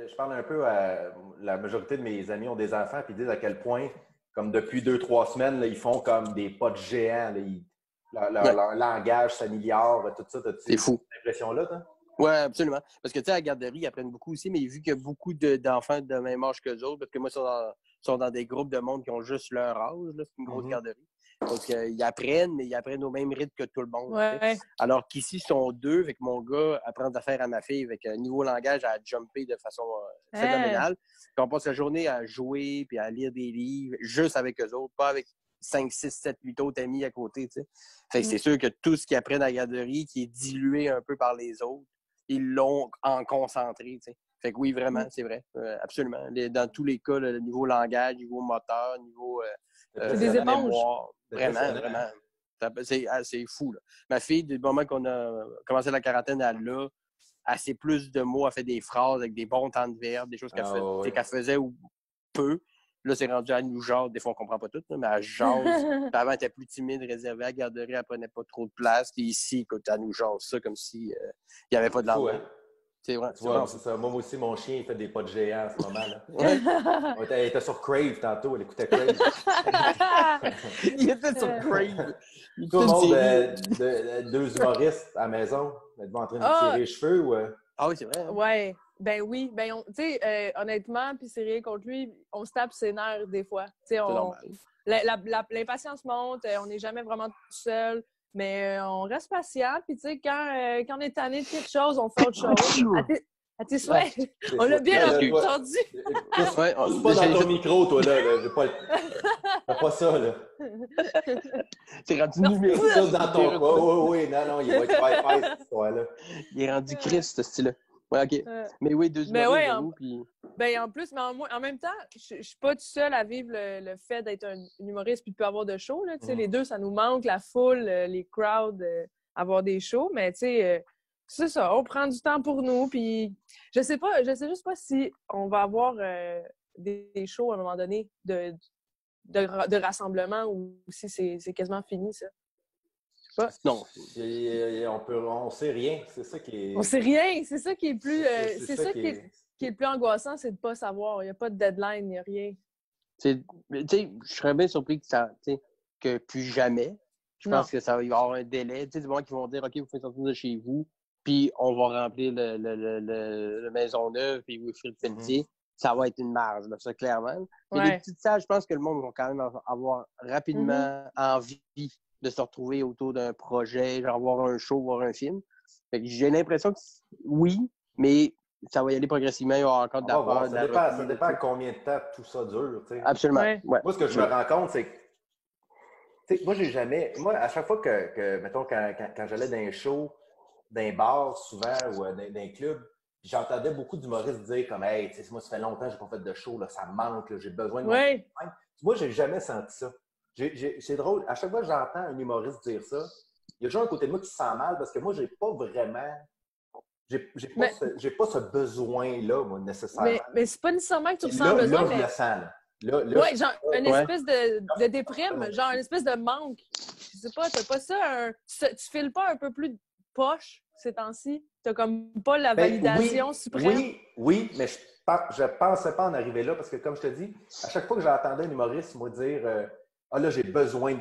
je parle un peu à la majorité de mes amis ont des enfants puis ils disent à quel point, comme depuis 2, 3 semaines, là, ils font comme des pas de géants. Là, leur langage s'améliore, tout ça. As-tu C'est fou. cette impression-là, toi? Oui, absolument. Parce que, tu sais, à la garderie, ils apprennent beaucoup aussi, mais vu qu'il y a beaucoup d'enfants de même âge qu'eux autres, parce que moi, ils sont dans des groupes de monde qui ont juste leur âge, là, c'est une grosse garderie. Donc, ils apprennent, mais ils apprennent au même rythme que tout le monde. Ouais. Alors qu'ici, ils sont deux, avec mon gars apprend à faire à ma fille, avec un niveau langage à jumper de façon phénoménale. Puis on passe la journée à jouer puis à lire des livres, juste avec eux autres, pas avec 5, 6, 7, 8 autres amis à côté, tu sais. Fait que c'est sûr que tout ce qu'ils apprennent à la garderie, qui est dilué un peu par les autres, ils l'ont en concentré, tu sais. Fait que oui, vraiment, c'est vrai. Absolument. Dans tous les cas, le niveau langage, niveau moteur, niveau des éponges. mémoire. Vraiment. C'est fou, là. Ma fille, du moment qu'on a commencé la quarantaine, elle a assez plus de mots, elle fait des phrases avec des bons temps de verbe, des choses qu'elle faisait ou peu. Là, c'est rendu à nous genre, des fois, on comprend pas tout, là, mais elle jase. Avant, elle était plus timide, réservée à la garderie, elle prenait pas trop de place. Puis ici, écoute, elle nous jase ça comme si il n'y avait pas de langue. C'est vrai. C'est ça. Moi aussi, mon chien, il fait des pas de géant à ce moment-là. Elle était sur Crave tantôt, elle écoutait Crave. Il était sur Crave. Tout le monde, deux humoristes à la maison, êtes-vous en train de tirer les cheveux ou... Ah oui, c'est vrai. Hein? Ouais. Ben oui. Ben, tu sais, honnêtement, puis c'est rien contre lui, on se tape ses nerfs des fois. Tu sais, l'impatience monte, on n'est jamais vraiment tout seul. Mais on reste patient, puis tu sais, quand on est tanné de quelque chose, on fait autre chose. À tes souhaits. On l'a bien entendu. C'est pas dans ton micro, toi, là. Fais pas ça, là. C'est rendu numéro. C'est dans ton... Oui, non, il va être Wi-Fi, cette histoire-là. Il est rendu Christ, ce style-là. Ouais, OK. Mais oui, deux humoristes puis... Ben, en plus, mais en même temps, je suis pas tout seul à vivre le fait d'être un humoriste puis de pas avoir de show, là. Tu sais, les deux, ça nous manque, la foule, les crowds, avoir des shows. Mais, tu sais, c'est ça, on prend du temps pour nous. Puis, je sais juste pas si on va avoir des shows à un moment donné de rassemblement ou si c'est quasiment fini, ça. Non. On sait rien. C'est ça qui est... On sait rien. C'est ça qui est plus... c'est ça qui est le plus angoissant, c'est de ne pas savoir. Il n'y a pas de deadline, il n'y a rien. Tu sais, je serais bien surpris que plus jamais. Je pense que ça va y avoir un délai. Tu sais, du moment qu'ils vont dire, OK, vous faites sortir de chez vous, puis on va remplir le Maisonneuve, puis Wilfrid Pelletier. Ça va être une marge, là, ça, clairement. Mais les petites salles, je pense que le monde va quand même avoir rapidement envie de se retrouver autour d'un projet, genre voir un show, voir un film. Fait que j'ai l'impression que oui, mais ça va y aller progressivement. Il y aura encore de la peur. Ça dépend combien de temps tout ça dure. T'sais. Absolument. Ouais. Moi, ce que je me rends compte, c'est que moi, j'ai jamais... Moi, à chaque fois mettons, quand j'allais dans un show, dans un bar, souvent, ou dans un club, j'entendais beaucoup d'humoristes dire comme « Hey, moi, ça fait longtemps que j'ai pas fait de show, là, ça me manque, là, j'ai besoin de... » Moi, j'ai jamais senti ça. C'est drôle. À chaque fois que j'entends un humoriste dire ça, il y a toujours un côté de moi qui se sent mal parce que moi, j'ai pas vraiment... J'ai pas ce besoin-là, moi, nécessairement. Mais c'est pas nécessairement que tu ressens besoin, mais... je le sens, là. Oui, genre une espèce de déprime, genre une espèce de manque. Je sais pas, t'as pas ça, tu files pas un peu plus poche ces temps-ci? T'as comme pas la validation suprême? Oui, mais je pensais pas en arriver là parce que, comme je te dis, à chaque fois que j'entendais un humoriste me dire ah là, j'ai besoin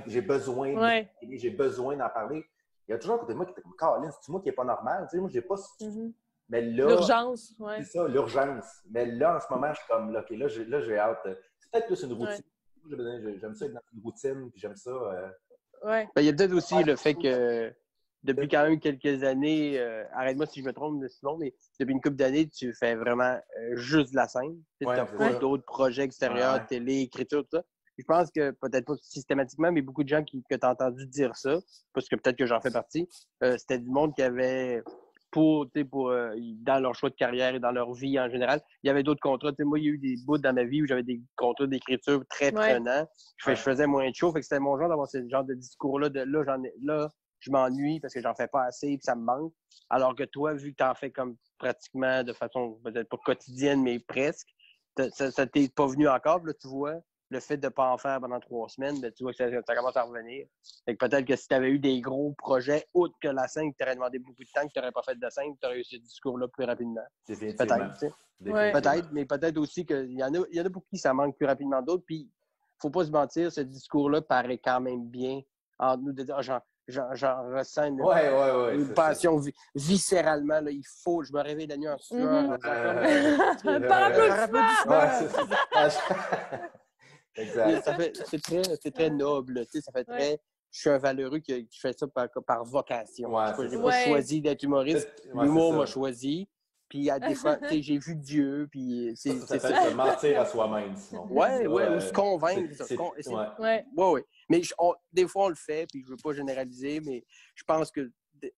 d'en parler, il y a toujours un côté de moi qui était comme Caroline, c'est moi qui n'est pas normal. Tu sais, moi, j'ai pas. Mais là, l'urgence, c'est ça, l'urgence. Mais là, en ce moment, je suis comme OK, là, j'ai hâte. C'est peut-être plus une routine. J'aime ça être dans une routine, puis j'aime ça. Ben, il y a peut-être aussi le fait que depuis quand même quelques années, arrête-moi si je me trompe, Simon, mais depuis une couple d'années, tu fais vraiment juste de la scène. Tu n'as pas d'autres projets extérieurs, télé, écriture, tout ça. Je pense que, peut-être pas systématiquement, mais beaucoup de gens que tu as entendu dire ça, parce que peut-être que j'en fais partie, c'était du monde qui avait, dans leur choix de carrière et dans leur vie en général, il y avait d'autres contrats. T'sais, moi, il y a eu des bouts dans ma vie où j'avais des contrats d'écriture très prenants. Je faisais moins de show, fait que c'était mon genre d'avoir ce genre de discours-là, là, je m'ennuie parce que j'en fais pas assez et ça me manque. Alors que toi, vu que tu en fais comme pratiquement de façon peut-être pas quotidienne, mais presque, ça t'est pas venu encore. Là, tu vois, le fait de ne pas en faire pendant 3 semaines, ben, tu vois que ça commence à revenir. Fait que peut-être que si tu avais eu des gros projets, autres que la scène, qui t'aurait demandé beaucoup de temps, que tu n'aurais pas fait de scène, tu aurais eu ce discours-là plus rapidement. Définitivement. Peut-être, peut-être, mais peut-être aussi qu'il y en a pour qui ça manque plus rapidement d'autres. Puis, il ne faut pas se mentir, ce discours-là paraît quand même bien entre nous de dire, j'en ressens une passion viscéralement. Là, je me réveille la nuit en sueur. Exact. C'est très noble. Ça fait très... Je suis un valeureux qui fait ça par vocation. Je n'ai pas choisi d'être humoriste. L'humour m'a choisi. Puis à des fois, j'ai vu Dieu. Puis ça s'appelle se mentir à soi-même, sinon. Ou se convaincre. Mais des fois, on le fait, puis je ne veux pas généraliser, mais je pense que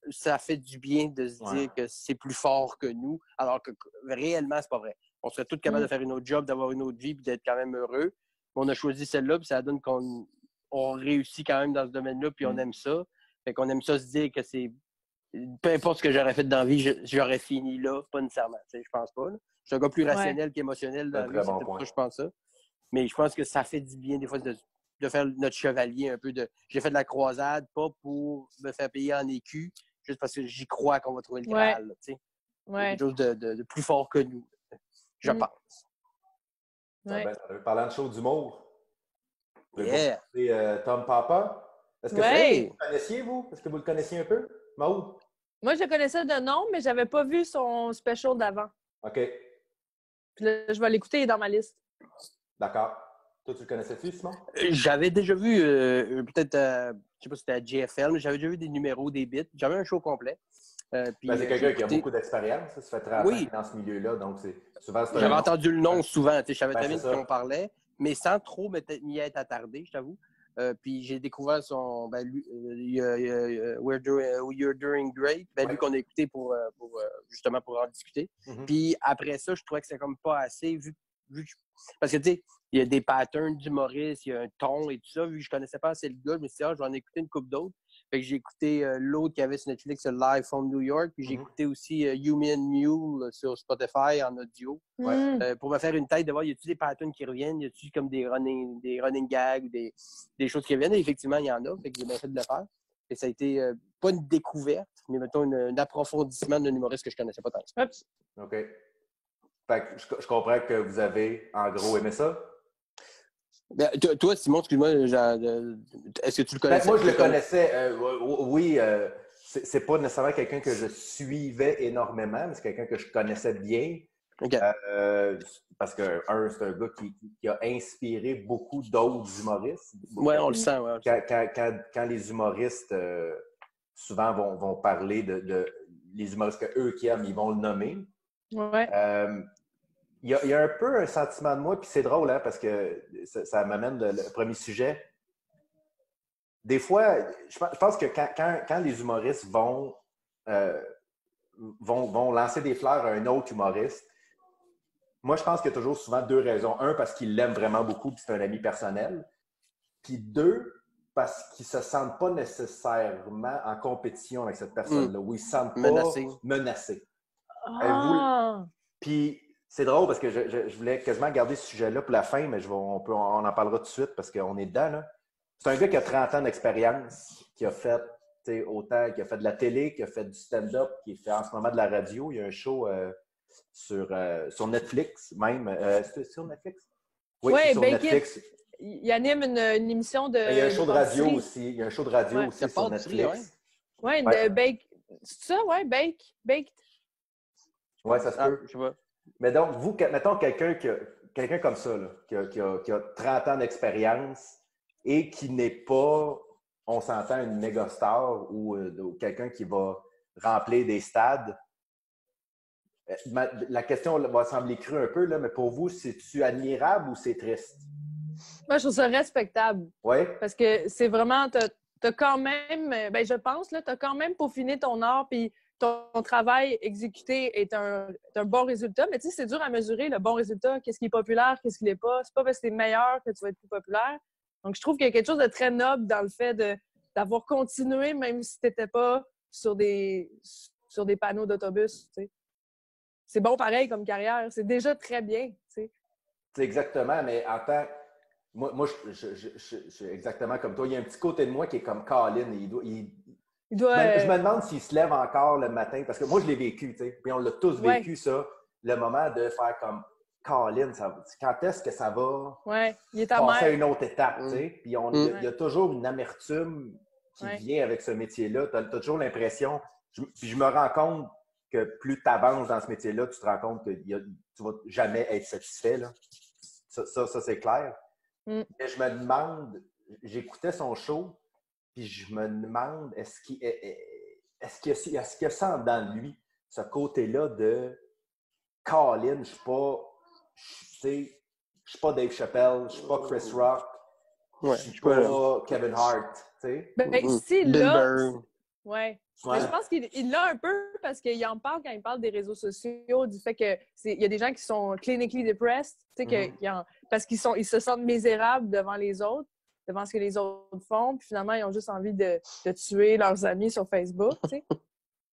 ça fait du bien de se dire que c'est plus fort que nous, alors que réellement, c'est pas vrai. On serait tous capables de faire une autre job, d'avoir une autre vie, puis d'être quand même heureux. Mais on a choisi celle-là, puis ça donne qu'on réussit quand même dans ce domaine-là, puis on aime ça. Fait qu'on aime ça se dire que c'est... Peu importe ce que j'aurais fait dans la vie, j'aurais fini là, pas nécessairement. Je pense pas. Là. Je suis un gars plus rationnel qu'émotionnel dans la vie, c'est peut-être pour ça que je pense ça. Mais je pense que ça fait du bien des fois de faire notre chevalier un peu de... J'ai fait de la croisade, pas pour me faire payer en écus, juste parce que j'y crois qu'on va trouver le Graal. Quelque chose de plus fort que nous, je pense. Parlant de show d'humour, yeah. C'est Tom Papa. Est-ce que vous le connaissiez, vous? Est-ce que vous le connaissiez un peu, Maud? Moi, je connaissais de nom, mais je n'avais pas vu son special d'avant. OK. Puis là, je vais l'écouter, il est dans ma liste. D'accord. Toi, tu le connaissais-tu, Simon? J'avais déjà vu, peut-être, je ne sais pas si c'était à JFL, mais j'avais déjà vu des numéros, des bits. J'avais un show complet. C'est quelqu'un qui a beaucoup d'expérience. Ça fait 30 ans qu'il est dans ce milieu-là. Donc, souvent, j'avais entendu le nom souvent. Je savais très bien de qui on parlait, mais sans trop m'y être attardé, je t'avoue. Puis j'ai découvert son You're Doing Great, lui qu'on a écouté justement pour en discuter. Puis après ça, je trouvais que c'était comme pas assez vu parce que tu sais, il y a des patterns d'humoristes, il y a un ton et tout ça. Vu que je connaissais pas assez le gars, je me suis dit, je vais en écouter une couple d'autres. Fait que j'ai écouté l'autre qui avait sur Netflix, Live from New York. Puis j'ai écouté aussi Human Mule sur Spotify en audio. Pour me faire une tête de voir, y a-t-il des patterns qui reviennent? Y a-t-il comme des running gags ou des choses qui reviennent? Et effectivement, il y en a. Fait que j'ai bien fait de le faire. Et ça a été pas une découverte, mais mettons un approfondissement d'un humoriste que je connaissais pas tant que ça. OK. Fait que je comprends que vous avez, en gros, aimé ça? Ben, toi, Simon, excuse-moi, est-ce que tu le connaissais? Moi, je le connaissais. Oui, c'est pas nécessairement quelqu'un que je suivais énormément, mais c'est quelqu'un que je connaissais bien. Okay. Parce que, c'est un gars qui a inspiré beaucoup d'autres humoristes. Oui, on le sent. Ouais, quand les humoristes, souvent, vont parler de les humoristes qu'eux qui aiment, ils vont le nommer. Ouais. Il y a un peu un sentiment de moi, puis c'est drôle, hein, parce que ça m'amène le premier sujet. Des fois, je pense que quand les humoristes vont lancer des fleurs à un autre humoriste, moi, je pense qu'il y a toujours souvent deux raisons. Un, parce qu'ils l'aiment vraiment beaucoup, puis c'est un ami personnel. Puis deux, parce qu'ils ne se sentent pas nécessairement en compétition avec cette personne-là, ou ils ne se sentent pas menacés. Puis c'est drôle parce que je voulais quasiment garder ce sujet-là pour la fin, mais on en parlera tout de suite parce qu'on est dedans. Là. C'est un gars qui a 30 ans d'expérience, qui a fait autant, qui a fait de la télé, qui a fait du stand-up, qui fait en ce moment de la radio. Il y a un show sur Netflix même. C'est sur Netflix? Oui, c'est sur Netflix. Il anime une émission de. Il y a un show de radio aussi. Il y a un show de radio aussi sur Netflix. Oui, de Bake. C'est ça, oui, Baked. Oui, ça se peut. Je vois. Mais donc, vous, mettons quelqu'un comme ça, là, qui a 30 ans d'expérience et qui n'est pas, on s'entend, une méga star ou quelqu'un qui va remplir des stades. La question va sembler crue un peu, là, mais pour vous, c'est-tu admirable ou c'est triste? Moi, je trouve ça respectable. Oui. Parce que c'est vraiment, t'as quand même, je pense, là, t'as quand même peaufiné ton art, puis ton travail exécuté est un bon résultat. Mais tu sais, c'est dur à mesurer le bon résultat. Qu'est-ce qui est populaire, qu'est-ce qui l'est pas. C'est pas parce que t'es meilleur que tu vas être plus populaire. Donc, je trouve qu'il y a quelque chose de très noble dans le fait d'avoir continué, même si t'étais pas sur des panneaux d'autobus, tu sais. C'est bon pareil comme carrière. C'est déjà très bien, tu sais. C'est exactement, mais Moi je suis exactement comme toi. Il y a un petit côté de moi qui est comme Colin. Je me demande s'il se lève encore le matin, parce que moi, je l'ai vécu, tu sais. Puis on l'a tous vécu, ça. Le moment de faire comme Colin, quand est-ce que ça va il est passer à amer. une autre étape, tu sais. Puis il y a toujours une amertume qui vient avec ce métier-là. Tu as toujours l'impression. Puis je me rends compte que plus tu avances dans ce métier-là, tu te rends compte que tu ne vas jamais être satisfait, là. Ça c'est clair. Mais je me demande, j'écoutais son show, puis je me demande, est-ce qu'il y a ça en dedans de lui, ce côté-là de Colin, je suis pas Dave Chappelle, je suis pas Chris Rock, je suis pas Kevin Hart, tu sais. Ben, si là, ouais. Mais je pense qu'il l'a un peu parce qu'il en parle quand il parle des réseaux sociaux, du fait que il y a des gens qui sont clinically depressed, tu sais, parce qu'ils se sentent misérables devant les autres, devant ce que les autres font, puis finalement, ils ont juste envie de tuer leurs amis sur Facebook, tu sais.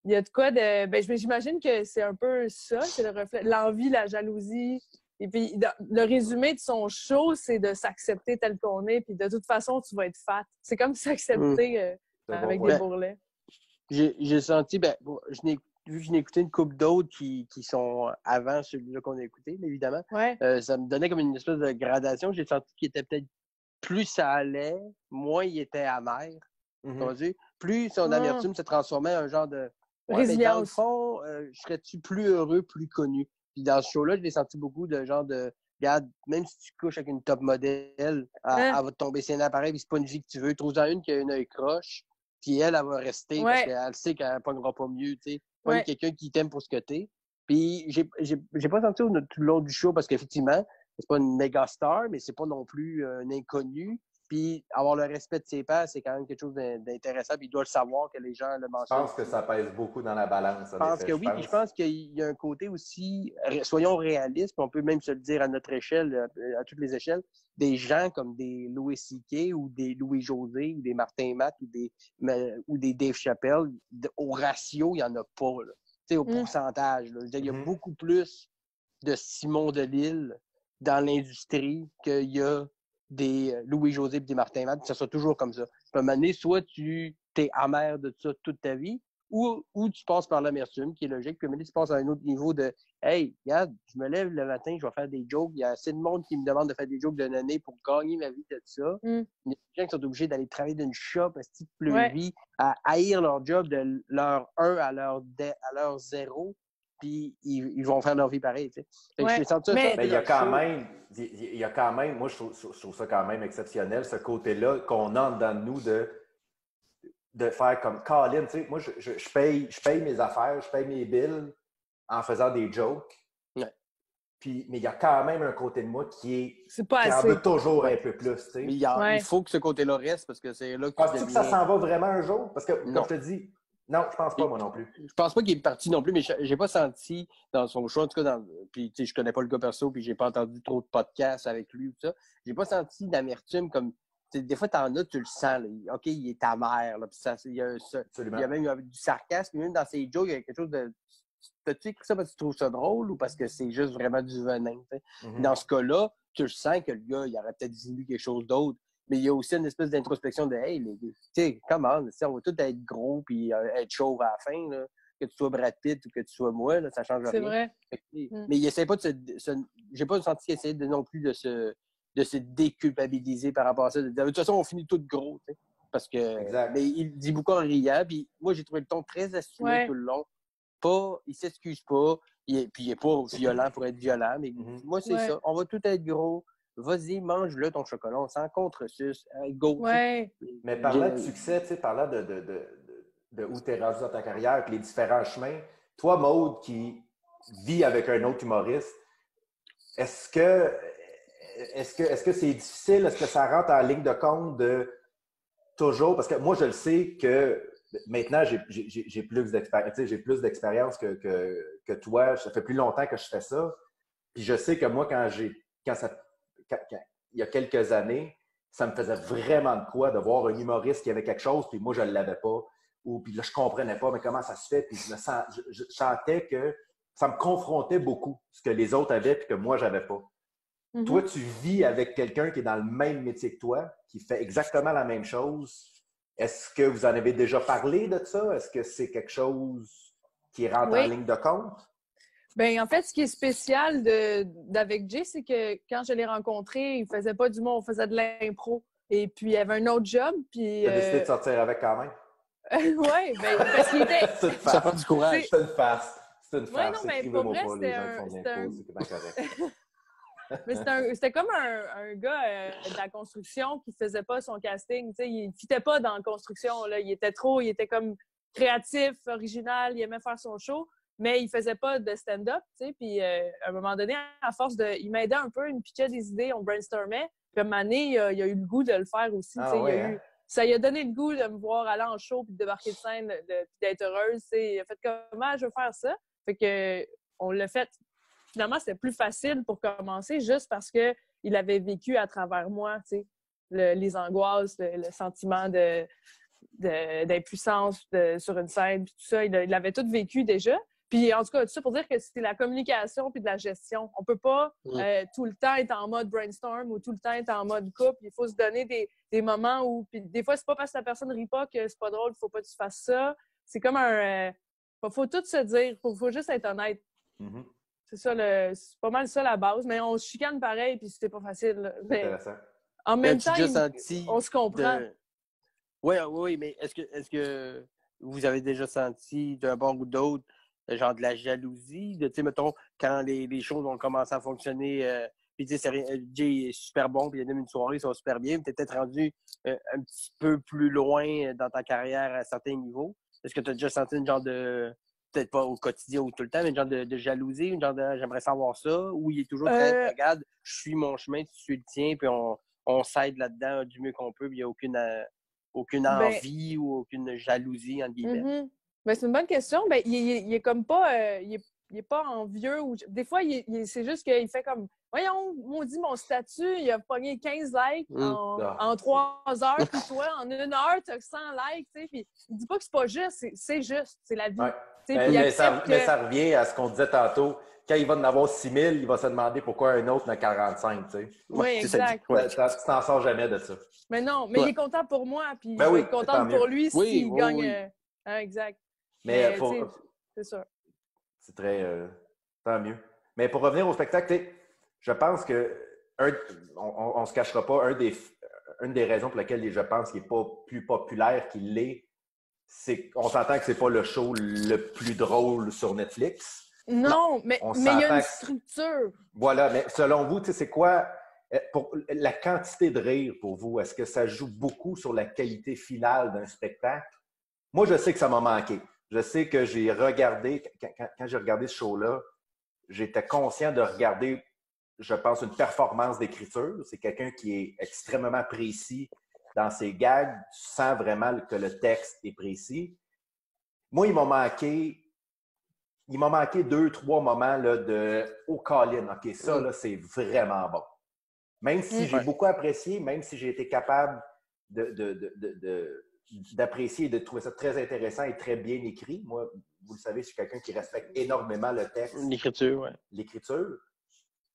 Il y a de quoi de... Ben, j'imagine que c'est un peu ça, c'est le reflet, l'envie, la jalousie. Et puis, le résumé de son show, c'est de s'accepter tel qu'on est, puis de toute façon, tu vas être fat. C'est comme s'accepter avec des bourrelets. J'ai senti, vu que je n'ai écouté une couple d'autres qui sont avant celui-là qu'on a écouté, évidemment, ça me donnait comme une espèce de gradation. J'ai senti qu'il était peut-être plus ça allait, moins il était amer. Plus son amertume se transformait en un genre de... mais dans le fond, serais-tu plus heureux, plus connu? Puis dans ce show-là, je l'ai senti beaucoup de genre de... Regarde, même si tu couches avec une top modèle, elle va te tomber sur un appareil, puis c'est pas une vie que tu veux. Trouve-en une qui a un œil croche, puis elle va rester parce qu'elle sait qu'elle ne pognera pas mieux, tu sais. Pas quelqu'un qui t'aime pour ce que t'es. Puis j'ai pas senti tout le long du show parce qu'effectivement, c'est pas une méga star, mais c'est pas non plus un inconnu. Puis avoir le respect de ses pairs, c'est quand même quelque chose d'intéressant. Puis il doit le savoir que les gens le mentionnent. Je pense que ça pèse beaucoup dans la balance. Je pense que oui. Puis je pense qu'il y a un côté aussi, soyons réalistes, puis on peut même se le dire à notre échelle, à toutes les échelles, des gens comme des Louis C.K. ou des Louis-José ou des Martin Matt ou des Dave Chappelle, au ratio, il n'y en a pas. Tu sais, au pourcentage. Là. Il y a beaucoup plus de Simon Delille dans l'industrie qu'il y a des Louis-José et des Martin Matt, ça sera toujours comme ça. À un moment donné, soit tu es amer de ça toute ta vie, ou tu passes par l'amertume, qui est logique, puis à un moment donné, tu passes à un autre niveau de « Hey, regarde, je me lève le matin, je vais faire des jokes, il y a assez de monde qui me demande de faire des jokes d'une année pour gagner ma vie de ça. Il y a des gens qui sont obligés d'aller travailler d'une shop, à ce leur vie, à haïr leur job de leur 1 à leur 0, puis ils vont faire leur vie pareil. Tu sais. Mais il y a quand même, moi je trouve ça quand même exceptionnel, ce côté-là qu'on a dans nous de faire comme Colin, tu sais, moi je paye mes affaires, je paye mes bills en faisant des jokes. Puis, mais il y a quand même un côté de moi qui en veut toujours un peu plus. Tu sais. Mais il faut que ce côté-là reste parce que c'est là que penses-tu que ça s'en va vraiment un jour? Parce que, comme je te dis, non, je pense pas, moi non plus. Je pense pas qu'il est parti non plus, mais j'ai pas senti dans son choix, en tout cas, puis tu sais, je connais pas le gars perso, puis j'ai pas entendu trop de podcasts avec lui ou ça. J'ai pas senti d'amertume comme. Des fois, t'en as, tu le sens. Là. OK, il est amer. Là, il y a même du sarcasme. Même dans ses jokes, il y a quelque chose de. T'as-tu écrit ça parce que tu trouves ça drôle ou parce que c'est juste vraiment du venin? Dans ce cas-là, tu le sens que le gars, il aurait peut-être voulu quelque chose d'autre. Mais il y a aussi une espèce d'introspection de « Hey, tu sais, comment? On va tous être gros puis être chauve à la fin. Là. Que tu sois Brad Pitt ou que tu sois moi, là, ça change rien. » C'est vrai. Mais il essaie pas de j'ai pas senti qu'il essayait non plus de se déculpabiliser par rapport à ça. De toute façon, on finit tout gros. T'sais. Parce que. Mais il dit beaucoup en riant. Puis moi, j'ai trouvé le ton très assumé tout le long. Il s'excuse pas. Puis il est pas violent pour être violent. Mais moi, c'est ça. On va tout être gros. Vas-y, mange-le ton chocolat. On s'en contre-suce. Go. Ouais. Mais parlant de succès, tu sais, parlant de où tu es rendu dans ta carrière, avec les différents chemins, toi, Maude, qui vit avec un autre humoriste, est-ce que c'est difficile? Est-ce que ça rentre en ligne de compte de toujours? Parce que moi, je le sais que maintenant, j'ai plus d'expérience que toi. Ça fait plus longtemps que je fais ça. Puis je sais que moi, il y a quelques années, ça me faisait vraiment de quoi de voir un humoriste qui avait quelque chose, puis moi, je ne l'avais pas. Puis là, je ne comprenais pas, mais comment ça se fait? Puis je sentais que ça me confrontait beaucoup, ce que les autres avaient, puis que moi, je n'avais pas. Toi, tu vis avec quelqu'un qui est dans le même métier que toi, qui fait exactement la même chose. Est-ce que vous en avez déjà parlé de ça? Est-ce que c'est quelque chose qui rentre en ligne de compte? Bien, en fait, ce qui est spécial d'avec Jay, c'est que quand je l'ai rencontré, il faisait pas du monde, on faisait de l'impro. Et puis, il avait un autre job. Puis, tu as décidé de sortir avec quand même? Oui, ben, parce qu'il était... Ça fait du courage. C'est une farce. C'est une farce. Ouais, non, mais pour vrai, c'était correct. Mais c'était comme un gars de la construction qui faisait pas son casting. T'sais, il ne fitait pas dans la construction. Là. Il était comme créatif, original, il aimait faire son show, mais il faisait pas de stand-up. Puis à un moment donné, à force il m'aidait un peu, il me pitchait des idées, on brainstormait. Puis à un moment donné, il a eu le goût de le faire aussi. Ça lui a donné le goût de me voir aller en show puis de débarquer de scène, puis d'être heureuse. Il a fait comment je veux faire ça? Fait que on l'a fait. Finalement, c'était plus facile pour commencer juste parce qu'il avait vécu à travers moi, les angoisses, le sentiment d'impuissance sur une scène, puis tout ça. Il avait tout vécu déjà. Puis, en tout cas, tout ça pour dire que c'est la communication puis de la gestion. On peut pas tout le temps être en mode brainstorm ou tout le temps être en mode couple. Il faut se donner des moments où... Puis des fois, c'est pas parce que la personne rit pas que c'est pas drôle, il faut pas que tu fasses ça. C'est comme faut tout se dire. Faut juste être honnête. Mm-hmm. C'est pas mal ça la base, mais on se chicane pareil, puis c'était pas facile. Mais intéressant. En même temps, on se comprend. Oui, mais est-ce que vous avez déjà senti d'un bord ou d'autre, genre de la jalousie, tu sais, mettons, quand les choses ont commencé à fonctionner, puis tu sais, Jay est super bon, puis il y a même une soirée, ils sont super bien, tu es peut-être rendu un petit peu plus loin dans ta carrière à certains niveaux. Est-ce que tu as déjà senti une genre de... peut-être pas au quotidien ou tout le temps, mais une genre de jalousie, une genre de j'aimerais savoir ça, ou il est toujours très, regarde, je suis mon chemin, tu suis le tien, puis on s'aide là-dedans du mieux qu'on peut, puis il n'y a aucune envie ou aucune jalousie, entre guillemets. Mm-hmm. Ben, c'est une bonne question. Ben, il est comme pas... il est pas envieux. Des fois, c'est juste qu'il fait comme... Voyons, maudit, mon statut, il a pogné 15 likes en 3 heures, puis toi, en 1 heure, tu as 100 likes, tu sais. Puis il dit pas que c'est pas juste, c'est juste, c'est la vie. Ouais. Mais ça revient à ce qu'on disait tantôt. Quand il va en avoir 6 000, il va se demander pourquoi un autre en a 45, tu sais. Oui, exact. Tu t'en sors jamais de ça. Mais non, mais il est content pour moi, puis je vais être contente pour lui s'il gagne... exact. Mais c'est sûr. C'est très... tant mieux. Mais pour revenir au spectacle, je pense que on se cachera pas, une des raisons pour lesquelles je pense qu'il n'est pas plus populaire qu'il l'est, c'est qu'on s'entend que c'est pas le show le plus drôle sur Netflix. Non, mais il y a une structure. Voilà, mais selon vous, c'est quoi pour la quantité de rire pour vous? Est-ce que ça joue beaucoup sur la qualité finale d'un spectacle? Moi, je sais que ça m'a manqué. Je sais que j'ai regardé, quand j'ai regardé ce show-là, j'étais conscient de regarder, je pense, une performance d'écriture. C'est quelqu'un qui est extrêmement précis dans ses gags. Tu sens vraiment que le texte est précis. Moi, il m'a manqué 2-3 moments là, de « Oh, Colin, OK, ça, là, c'est vraiment bon. » Même si j'ai beaucoup apprécié, même si j'ai été capable d'apprécier et de trouver ça très intéressant et très bien écrit. Moi, vous le savez, je suis quelqu'un qui respecte énormément le texte. L'écriture, oui. L'écriture.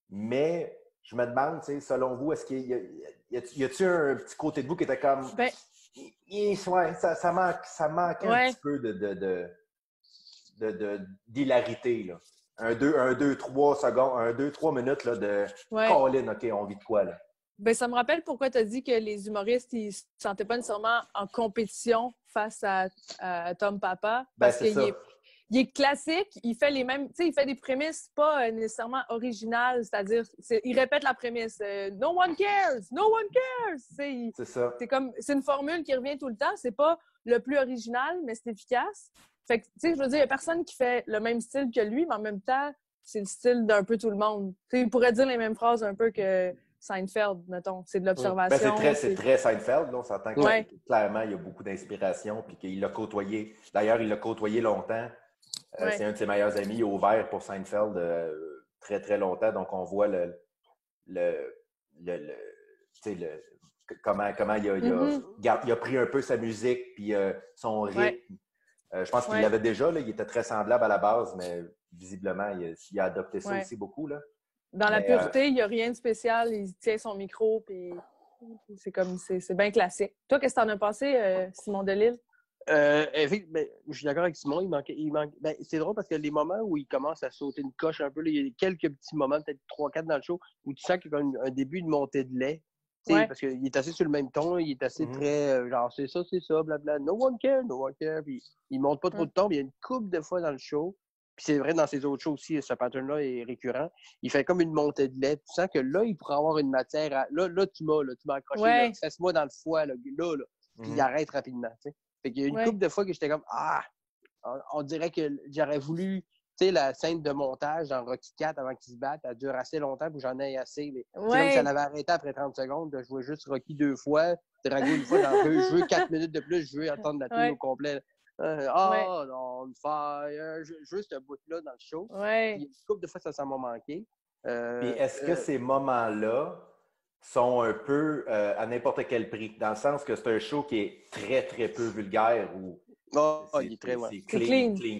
Mais je me demande, selon vous, est-ce qu'il y a-t-il un petit côté de vous qui était comme... ça manque un petit peu d'hilarité, là. 2-3 secondes, 2-3 minutes là, de Colin, OK, on vit de quoi, là? Ben, ça me rappelle pourquoi tu as dit que les humoristes, ils ne se sentaient pas nécessairement en compétition face à Tom Papa. Parce qu'il est classique, il fait les mêmes, tu sais, il fait des prémices pas nécessairement originales, c'est-à-dire, il répète la prémisse No one cares! No one cares! C'est ça. C'est une formule qui revient tout le temps, c'est pas le plus original, mais c'est efficace. Fait que, tu sais, je veux dire, il n'y a personne qui fait le même style que lui, mais en même temps, c'est le style d'un peu tout le monde. Tu sais, il pourrait dire les mêmes phrases un peu que Seinfeld, mettons. C'est de l'observation. C'est très Seinfeld. Là. On s'entend que clairement, il y a beaucoup d'inspiration puis qu'il l'a côtoyé. D'ailleurs, il l'a côtoyé longtemps. C'est un de ses meilleurs amis. Il a ouvert pour Seinfeld très, très longtemps. Donc, on voit comment il a pris un peu sa musique puis son rythme. Je pense qu'il l'avait déjà. Là, il était très semblable à la base, mais visiblement, il a adopté ça aussi beaucoup. Là. Dans la pureté, il n'y a rien de spécial. Il tient son micro, puis c'est comme, c'est bien classique. Toi, qu'est-ce que t'en as pensé, Simon Delille? Ben, je suis d'accord avec Simon, ben, c'est drôle parce que les moments où il commence à sauter une coche un peu, là, il y a quelques petits moments, peut-être 3-4 dans le show, où tu sens qu'il y a comme un début de montée de lait. Ouais. Parce qu'il est assez sur le même ton, il est assez très genre c'est ça, blabla, no one care, puis il monte pas trop de ton, mais il y a une couple de fois dans le show, puis c'est vrai dans ses autres shows aussi, ce pattern-là est récurrent, il fait comme une montée de lait, tu sens que là, il pourrait avoir une matière à... Là, tu m'as accroché, là, fesse-moi dans le foie, là, puis il arrête rapidement, tu sais. Fait qu'il y a une couple de fois que j'étais comme on dirait que j'aurais voulu, tu sais, la scène de montage dans Rocky IV avant qu'ils se battent, elle dure assez longtemps pour que j'en ai assez. Mais c'est comme si elle avait arrêté après 30 secondes de jouer juste Rocky 2 fois, Drago une fois, je veux 4 minutes de plus, je veux attendre la tune au complet. On fire, je veux ce bout-là dans le show. Puis une couple de fois, ça m'a manqué. Puis est-ce que ces moments-là sont un peu à n'importe quel prix, dans le sens que c'est un show qui est très, très peu vulgaire ou il est très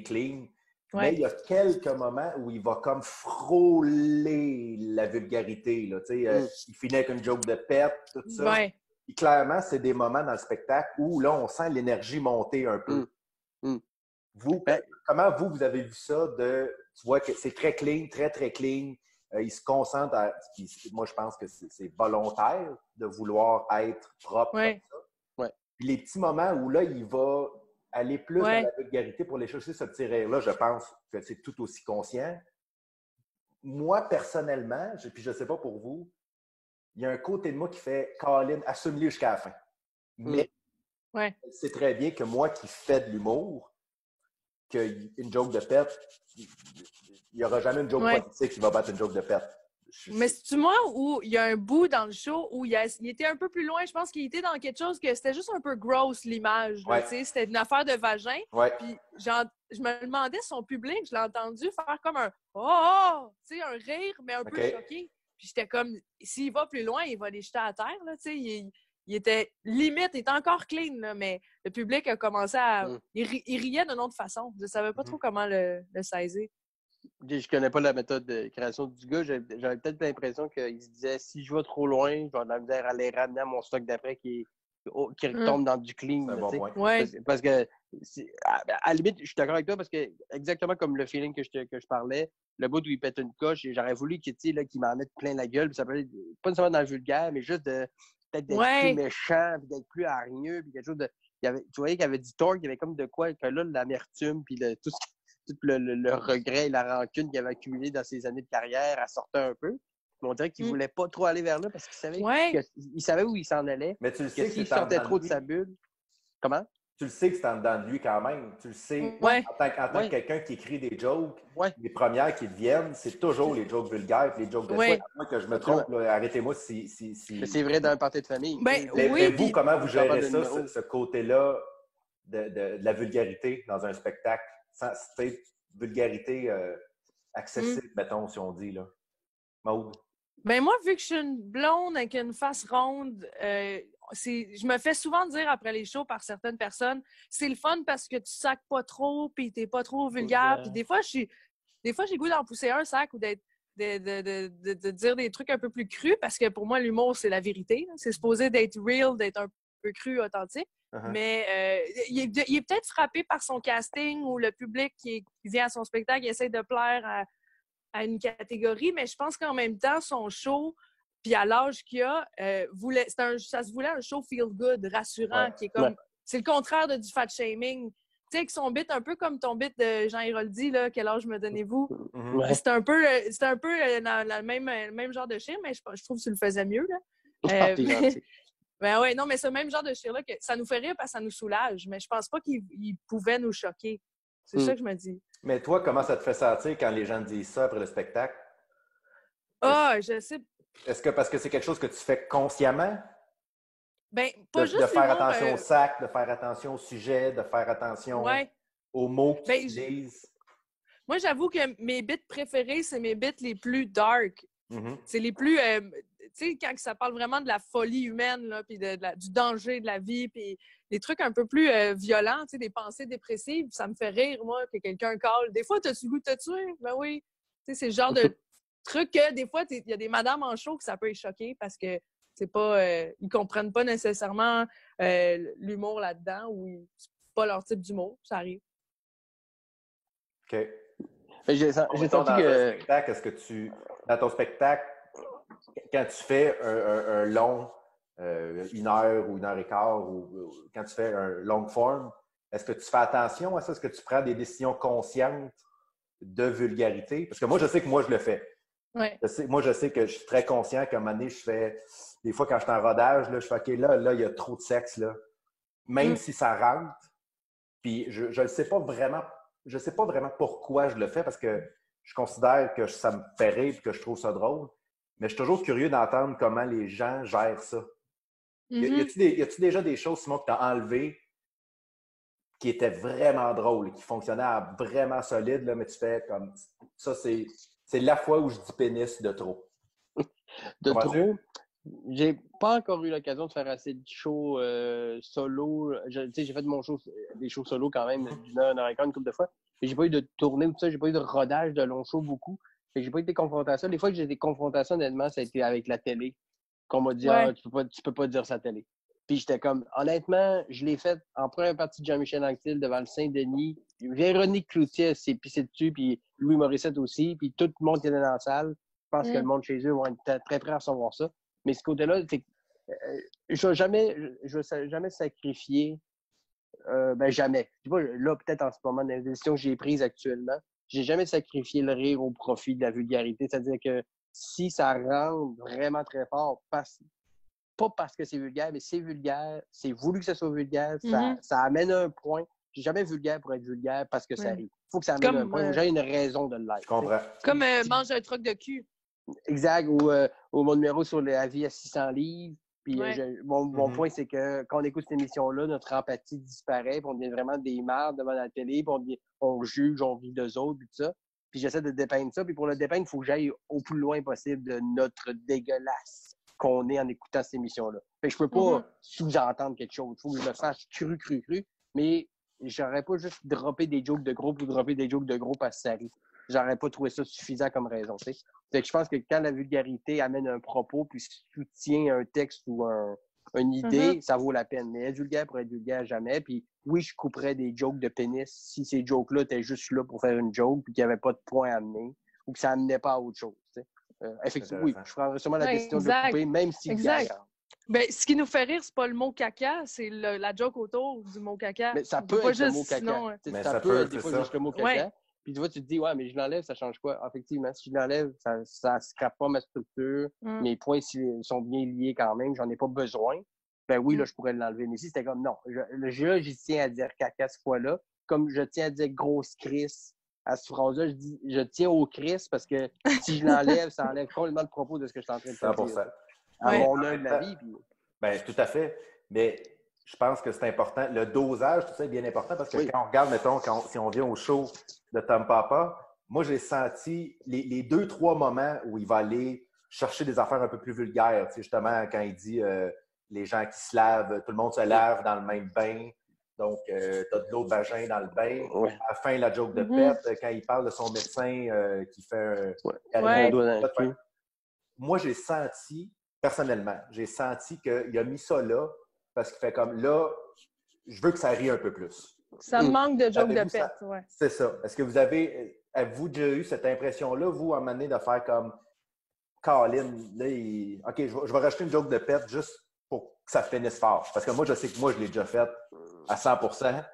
clean. Mais il y a quelques moments où il va comme frôler la vulgarité. Là, il finit avec une joke de pète, tout ça. Et clairement, c'est des moments dans le spectacle où là, on sent l'énergie monter un peu. Vous, comment vous avez vu ça tu vois que c'est très clean, très, très clean. Il se concentre moi, je pense que c'est volontaire de vouloir être propre comme ça. Puis les petits moments où là, il va aller plus dans la vulgarité pour les chercher ce petit rire-là, je pense que c'est tout aussi conscient. Moi, personnellement, puis je ne sais pas pour vous, il y a un côté de moi qui fait « Colin, assume-le jusqu'à la fin ». Mais c'est très bien que moi qui fais de l'humour, qu'une joke de pète, il n'y aura jamais une joke politique qui va battre une joke de pète. Mais c'est-tu moi où il y a un bout dans le show où il était un peu plus loin? Je pense qu'il était dans quelque chose que c'était juste un peu gross, l'image. C'était une affaire de vagin. Puis je me demandais, son public, je l'ai entendu faire comme un « Oh! » tu sais, un rire, mais un peu choqué. Puis j'étais comme, s'il va plus loin, il va les jeter à terre. Là, il était limite, il était encore clean, là, mais le public a commencé à... Il riait d'une autre façon. Je ne savais pas trop comment le saisir. Je connais pas la méthode de création du gars. J'avais peut-être l'impression qu'il se disait si je vais trop loin, je vais avoir de la misère à les ramener à mon stock d'après qui retombe dans du clean. C'est un bon point. Parce que, à la limite, je suis d'accord avec toi parce que, exactement comme le feeling que je parlais, le bout où il pète une coche, j'aurais voulu qu'il m'en mette plein la gueule. Puis ça peut être pas nécessairement dans le vulgaire, mais juste peut-être d'être plus méchant, puis d'être plus hargneux, puis quelque chose de. Tu voyais qu'il y avait du torque, il y avait comme de quoi, que là, l'amertume, puis tout le regret et la rancune qu'il avait accumulé dans ses années de carrière, elle sortait un peu. Mais on dirait qu'il ne voulait pas trop aller vers là parce qu'il savait où il s'en allait. Mais tu le sais que s'il sortait trop de sa bulle. Comment? Tu le sais que c'est en dedans de lui quand même. Tu le sais. En tant que quelqu'un qui écrit des jokes, les premières qui deviennent, c'est toujours les jokes vulgaires et les jokes de soi. À moins que je me trompe, là, arrêtez-moi si... C'est vrai dans un party de famille. Mais vous, comment vous gérez ça, ce côté-là de la vulgarité dans un spectacle? C'est vulgarité accessible, mettons, si on dit, là. Maude? Ben moi, vu que je suis une blonde avec une face ronde, je me fais souvent dire après les shows par certaines personnes, c'est le fun parce que tu sacs pas trop, puis t'es pas trop vulgaire. Puis des fois, j'ai goût d'en pousser un sac ou de dire des trucs un peu plus crus parce que pour moi, l'humour, c'est la vérité. C'est supposé d'être real, d'être un peu cru, authentique. Mais il est peut-être frappé par son casting ou le public qui vient à son spectacle, il essaie de plaire à une catégorie, mais je pense qu'en même temps, son show, puis à l'âge qu'il a, ça se voulait un show feel-good, rassurant, qui est comme... C'est le contraire du fat-shaming. Tu sais, avec son bit, un peu comme ton bit de Jean Héroldi, là, quel âge me donnez-vous? C'est un peu le même genre de chien, mais je trouve que tu le faisais mieux, là. Ben ouais, non, mais ce même genre de chien-là, ça nous fait rire parce que ça nous soulage, mais je pense pas qu'il pouvait nous choquer. C'est ça que je me dis. Mais toi, comment ça te fait sentir quand les gens disent ça après le spectacle? Je sais. Est-ce que parce que c'est quelque chose que tu fais consciemment? Ben, pas juste de faire attention au sac, de faire attention au sujet, de faire attention aux mots que tu utilises? Moi, j'avoue que mes bits préférés, c'est mes bits les plus dark. C'est les plus... tu sais, quand ça parle vraiment de la folie humaine, là, puis du danger de la vie, puis des trucs un peu plus violents, tu sais, des pensées dépressives, ça me fait rire, moi, que quelqu'un cale. Des fois, t'as-tu le goût de te tuer? Ben oui. Tu sais, c'est le genre de trucs que des fois, il y a des madames en show que ça peut les choquer parce que c'est pas, ils comprennent pas nécessairement l'humour là-dedans ou c'est pas leur type d'humour. Ça arrive. OK. J'ai senti dans que... un spectacle, dans ton spectacle, quand tu fais un long, 1 heure ou 1 heure et quart, ou quand tu fais un long form, est-ce que tu fais attention à ça? Est-ce que tu prends des décisions conscientes de vulgarité? Parce que moi, je sais que moi, je le fais. Ouais. Je sais que je suis très conscient qu'à un moment donné, je fais... Des fois, quand je suis en rodage, là, je fais OK, là, il y a trop de sexe, là. Même si ça rentre, puis je ne sais pas vraiment... Je sais pas vraiment pourquoi je le fais, parce que je considère que ça me fait rire et que je trouve ça drôle. Mais je suis toujours curieux d'entendre comment les gens gèrent ça. Y a-tu déjà des choses, Simon, que tu as enlevées qui étaient vraiment drôles, qui fonctionnaient vraiment solide, là, mais tu fais comme ça, c'est la fois où je dis pénis de trop. De trop? J'ai pas encore eu l'occasion de faire assez de shows solo. J'ai fait des shows solo quand même d'une heure, 1 heure et quart, une couple de fois. Mais j'ai pas eu de tournée ou tout ça, j'ai pas eu de rodage de long show beaucoup. Fait que j'ai pas été confronté à ça. Les fois que j'ai été confronté à ça, honnêtement, ça a été avec la télé. Qu'on m'a dit, tu peux pas dire ça à la télé. Puis j'étais comme, honnêtement, je l'ai fait en première partie de Jean-Michel Anctil devant le Saint-Denis. Véronique Cloutier s'est pissée dessus, puis Louis Morissette aussi, puis tout le monde qui était dans la salle. Je pense que le monde chez eux va être très prêt à recevoir ça. Mais ce côté-là, c'est je vais jamais sacrifier. Jamais. Tu vois, là, peut-être en ce moment, dans les décisions que j'ai prises actuellement, j'ai jamais sacrifié le rire au profit de la vulgarité. C'est-à-dire que si ça rentre vraiment très fort, pas parce que c'est vulgaire, mais c'est vulgaire, c'est voulu que ça soit vulgaire, ça amène un point. J'ai jamais vulgaire pour être vulgaire parce que ça arrive. Il faut que ça amène un point où j'ai une raison de l'être. Je comprends. Comme mange un truc de cul. Exact. Ou mon numéro sur la vie à 600 livres. Puis mon point, c'est que quand on écoute cette émission-là, notre empathie disparaît, puis on devient vraiment des mardes devant la télé, puis on juge, on rit d'eux autres, puis tout ça. Puis j'essaie de dépeindre ça. Puis pour le dépeindre, il faut que j'aille au plus loin possible de notre dégueulasse qu'on est en écoutant cette émission-là. Fait que je peux pas sous-entendre quelque chose. Il faut que je le fasse cru. Mais j'aurais pas juste droppé des jokes de groupe ou dropper des jokes de groupe à Sari. J'aurais pas trouvé ça suffisant comme raison. T'sais. Fait que je pense que quand la vulgarité amène un propos puis soutient un texte ou une idée, ça vaut la peine. Mais être vulgaire pour être vulgaire, jamais. Puis oui, je couperais des jokes de pénis si ces jokes-là étaient juste là pour faire une joke puis qu'il n'y avait pas de point à amener ou que ça amenait pas à autre chose. Effectivement, oui, je prendrais sûrement la décision de le couper, même si ben, ce qui nous fait rire, c'est pas le mot caca, c'est la joke autour du mot caca. Mais ça peut être le mot caca. Sinon, ça peut être des fois juste le mot caca. Puis tu vois, tu te dis, ouais, mais je l'enlève, ça change quoi? Effectivement, si je l'enlève, ça scrape pas ma structure. Mes points sont bien liés quand même, j'en ai pas besoin. Ben oui, là, je pourrais l'enlever. Mais si c'était comme, non, j'y tiens à dire caca cette fois-là, comme je tiens à dire grosse crise à cette phrase-là, je dis, je tiens au crise parce que si je l'enlève, ça enlève complètement le propos de ce que je suis en train de faire. 100%. À mon œil de la vie. Puis... Ben, tout à fait. Mais je pense que c'est important. Le dosage, tout ça est bien important parce que quand on regarde, mettons, si on vient au show de Tom Papa, moi, j'ai senti les 2-3 moments où il va aller chercher des affaires un peu plus vulgaires. Tu sais, justement, quand il dit les gens qui se lavent, tout le monde se lave dans le même bain. Donc, tu as de l'eau de vagin dans le bain. À la fin, la joke de pète, quand il parle de son médecin qui fait un... Moi, j'ai senti, personnellement, qu'il a mis ça là parce qu'il fait comme là, je veux que ça rie un peu plus. Ça manque de joke de pète, C'est ça. Est-ce que avez-vous déjà eu cette impression-là, vous, à un moment donné, de faire comme Colin, là, OK, je vais rajouter une joke de pète juste pour que ça finisse fort. Parce que moi, je sais que moi, je l'ai déjà fait à 100%,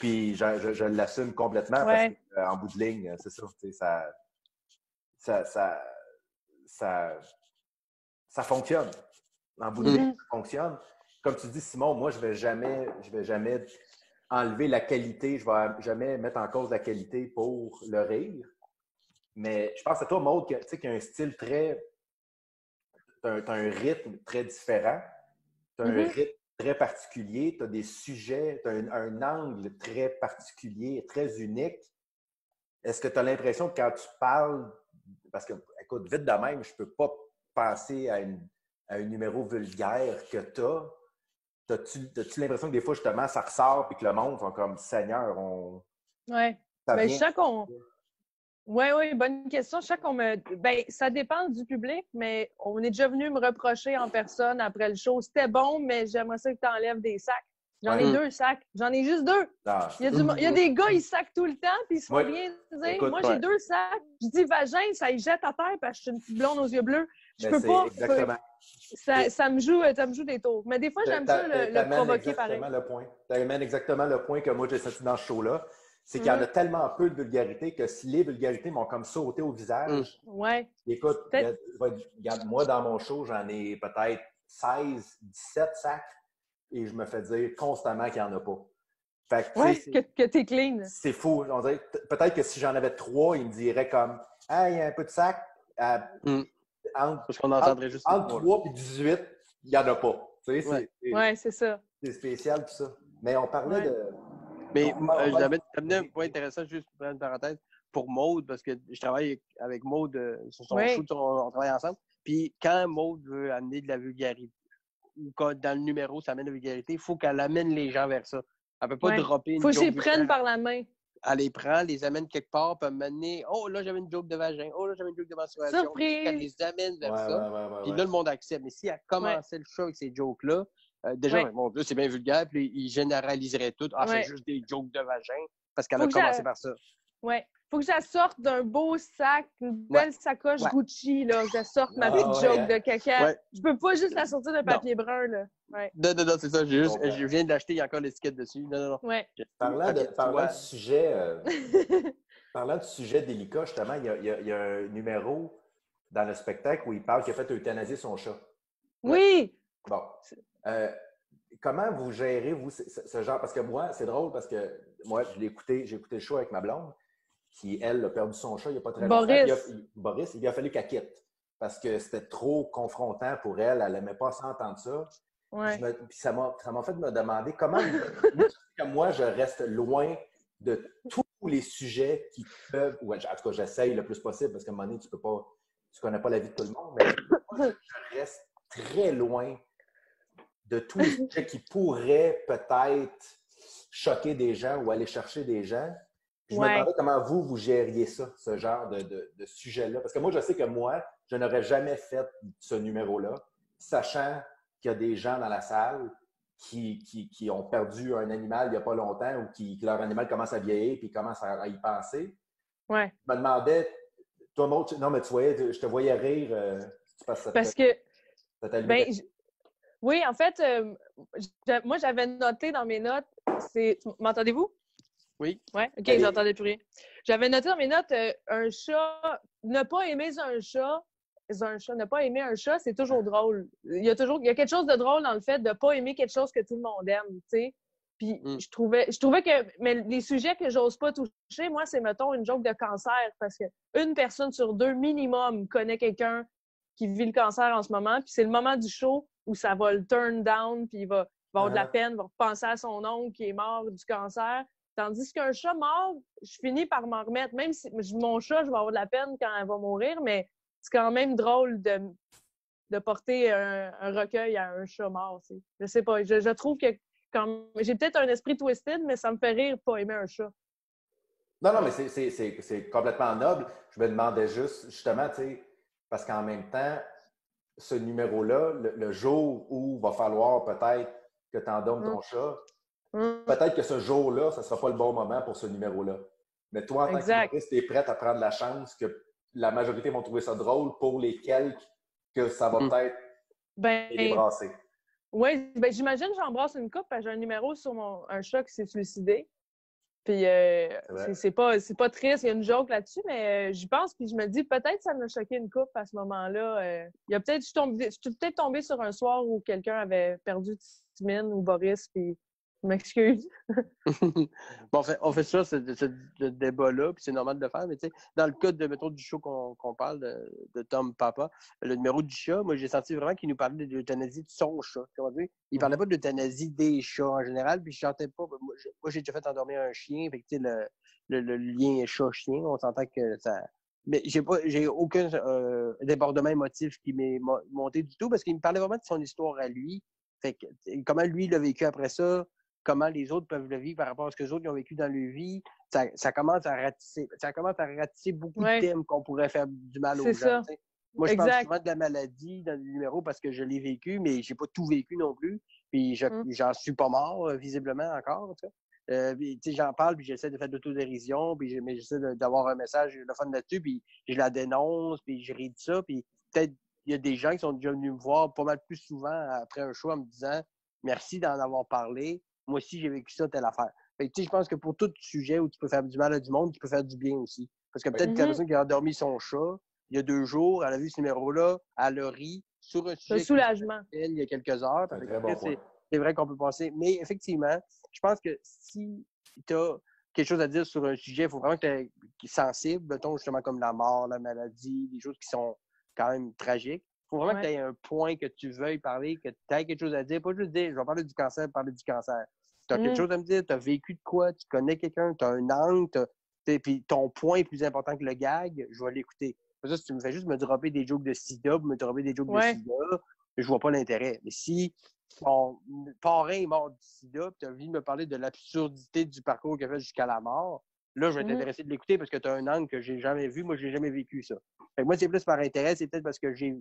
puis je l'assume complètement parce qu'en bout de ligne, c'est ça, ça fonctionne. En bout de ligne, ça fonctionne. Comme tu dis, Simon, moi, je vais jamais enlever la qualité, je vais jamais mettre en cause la qualité pour le rire. Mais je pense à toi, Maud, qui a un style très... T'as un rythme très différent. Tu as un rythme très particulier. Tu as des sujets, tu as un angle très particulier, très unique. Est-ce que tu as l'impression que quand tu parles... Parce que, écoute, vite de même, je ne peux pas penser à un numéro vulgaire que tu as. As-tu l'impression que des fois, justement, ça ressort et que le monde sont comme Seigneur, Oui. Ben, je sens Oui, bonne question. Je sais qu'on me. Ben, ça dépend du public, mais on est déjà venu me reprocher en personne après le show. C'était bon, mais j'aimerais ça que tu enlèves des sacs. J'en ai 2 sacs. J'en ai juste 2. Ah, Il y a des gars, ils sacent tout le temps, puis ils se font rien dire. Écoute, moi, j'ai 2 sacs. Je dis vagin, ça y jette à terre parce que je suis une petite blonde aux yeux bleus. Je peux pas. Exactement. Ça me joue des tours. Mais des fois, j'aime ça le provoquer pareil. Tu amènes exactement le point que moi, j'ai senti dans ce show-là. C'est qu'il y en a tellement peu de vulgarité que si les vulgarités m'ont comme sauté au visage. Écoute, regarde, moi, dans mon show, j'en ai peut-être 16, 17 sacs et je me fais dire constamment qu'il n'y en a pas. Fait que t'es clean. C'est fou. On dirait, peut-être que si j'en avais 3, ils me diraient comme « Ah, il y a un peu de sac. Parce qu'on entendrait juste entre 3 et 18, il n'y en a pas. Tu sais, c'est ça. C'est spécial, tout ça. Mais on parlait de... Mais j'avais amené un point intéressant, juste pour prendre une parenthèse, pour Maude, parce que je travaille avec Maude sur son show, on travaille ensemble. Puis quand Maude veut amener de la vulgarité, ou quand dans le numéro, ça amène de la vulgarité, il faut qu'elle amène les gens vers ça. Elle ne peut pas dropper une joke. Il faut que je les prenne par la main. Elle les prend, les amène quelque part, puis m'amener « Oh, là, j'avais une joke de vagin. Oh, là, j'avais une joke de menstruation. » Surprise! Elle les amène vers ça. Puis là, le monde accepte. Mais si elle commençait le show avec ces jokes-là, déjà, mon Dieu, c'est bien vulgaire, puis il généraliserait tout. Ah, c'est juste des jokes de vagin, parce qu'elle a commencé par ça. Oui. Faut que je sorte d'un beau sac, une belle sacoche Gucci, là, que je sorte ma petite joke de caca. Ouais. Je peux pas juste la sortir d'un papier brun, là. Ouais. Non, c'est ça. Je viens d'acheter, il y a encore l'étiquette dessus. Non. Ouais. Parlant de sujet délicat, justement, il y a un numéro dans le spectacle où il parle qu'il a fait euthanasier son chat. Oui! Bon. Comment vous gérez, vous, ce genre? Parce que moi, c'est drôle parce que moi, j'ai écouté le show avec ma blonde, qui, elle, a perdu son chat il n'y a pas très longtemps. Boris, il lui a fallu qu'elle quitte parce que c'était trop confrontant pour elle. Elle n'aimait pas s'entendre ça. Ouais. Puis ça m'a fait me demander comment, moi, je reste loin de tous les sujets qui peuvent, ou en tout cas, j'essaye le plus possible parce qu'à un moment donné, tu ne connais pas la vie de tout le monde, mais moi, je reste très loin de tous les sujets qui pourraient peut-être choquer des gens ou aller chercher des gens. Je me demandais comment vous gériez ça, ce genre de sujet-là. Parce que moi, je sais que moi, je n'aurais jamais fait ce numéro-là, sachant qu'il y a des gens dans la salle qui ont perdu un animal il n'y a pas longtemps ou que leur animal commence à vieillir et commence à y penser. Ouais. Je me demandais, toi, Maud, non, mais tu voyais, je te voyais rire. Parce que... Oui, en fait, moi, j'avais noté dans mes notes, m'entendez-vous? Oui. Oui, OK, j'entendais plus rien. J'avais noté dans mes notes, un chat, ne pas aimer ne pas aimer un chat, c'est toujours drôle. Il y a quelque chose de drôle dans le fait de ne pas aimer quelque chose que tout le monde aime, tu sais. Puis je trouvais que, mais les sujets que j'ose pas toucher, moi, c'est, mettons, une joke de cancer, parce que une personne sur 2 minimum connaît quelqu'un qui vit le cancer en ce moment, puis c'est le moment du show où ça va le turn down, puis il va avoir de la peine, il va penser à son oncle qui est mort du cancer. Tandis qu'un chat mort, je finis par m'en remettre. Même si mon chat, je vais avoir de la peine quand elle va mourir, mais c'est quand même drôle de porter un recueil à un chat mort. T'sais. Je sais pas. Je trouve que j'ai peut-être un esprit twisted, mais ça me fait rire de pas aimer un chat. Non, mais c'est complètement noble. Je me demandais juste, justement, tu sais, parce qu'en même temps, ce numéro-là, le jour où il va falloir peut-être que tu endormes ton chat, peut-être que ce jour-là, ça ne sera pas le bon moment pour ce numéro-là. Mais toi, en tant qu'humoriste, tu es prête à prendre la chance que la majorité vont trouver ça drôle pour les quelques que ça va peut-être les brasser. Oui, j'imagine que j'embrasse une coupe parce que j'ai un numéro sur un chat qui s'est suicidé. Puis c'est pas triste, il y a une joke là-dessus, mais j'y pense puis je me dis peut-être ça m'a choqué une coupe à ce moment-là. Je suis peut-être tombée sur un soir où quelqu'un avait perdu Timine ou Boris, puis je m'excuse. Bon, on fait ça, ce débat-là, puis c'est normal de le faire, mais tu sais, dans le cas mettons, du show qu'on parle de Tom Papa, le numéro du chat, moi j'ai senti vraiment qu'il nous parlait de l'euthanasie de son chat. Comment dire? Il parlait pas de l'euthanasie des chats en général, puis je sentais pas. Moi, j'ai déjà fait endormir un chien, fait que tu sais, le lien chat-chien, on s'entend que ça. Mais j'ai aucun débordement émotif qui m'est monté du tout, parce qu'il me parlait vraiment de son histoire à lui. Fait que, comment lui l'a vécu après ça, comment les autres peuvent le vivre par rapport à ce que les autres ont vécu dans leur vie. ça commence à ratisser beaucoup de thèmes qu'on pourrait faire du mal aux gens. T'sais. Moi, je parle souvent de la maladie dans le numéro parce que je l'ai vécu, mais j'ai pas tout vécu non plus. Puis j'en suis pas mort, visiblement, encore. J'en parle, puis j'essaie de faire de l'autodérision, mais j'essaie d'avoir un message, le fun là-dessus, puis je la dénonce, puis je ris de ça. Puis peut-être il y a des gens qui sont déjà venus me voir pas mal plus souvent après un show en me disant « Merci d'en avoir parlé. Moi aussi, j'ai vécu ça, telle affaire. » Je pense que pour tout sujet où tu peux faire du mal à du monde, tu peux faire du bien aussi. Parce que peut-être que la personne qui a endormi son chat, il y a 2 jours, elle a vu ce numéro-là, elle a ri sur un sujet soulagement. Il y a quelques heures. C'est vrai qu'on peut penser. Mais effectivement, je pense que si tu as quelque chose à dire sur un sujet, il faut vraiment que tu es sensible, mettons justement comme la mort, la maladie, des choses qui sont quand même tragiques. Il faut vraiment que tu aies un point que tu veuilles parler, que tu aies quelque chose à dire. Pas juste dire, je vais parler du cancer, parler du cancer. Tu as quelque chose à me dire, tu as vécu de quoi, tu connais quelqu'un, tu as un angle, puis ton point est plus important que le gag, je vais l'écouter. Ça, si tu me fais juste me dropper des jokes de sida, me dropper des jokes de sida, je vois pas l'intérêt. Mais si ton parrain est mort du sida, puis tu as envie de me parler de l'absurdité du parcours qu'il a fait jusqu'à la mort, là, je vais t'intéresser de l'écouter parce que tu as un angle que j'ai jamais vu. Moi, je n'ai jamais vécu ça. Fait que moi, c'est plus par intérêt, c'est peut-être parce que j'ai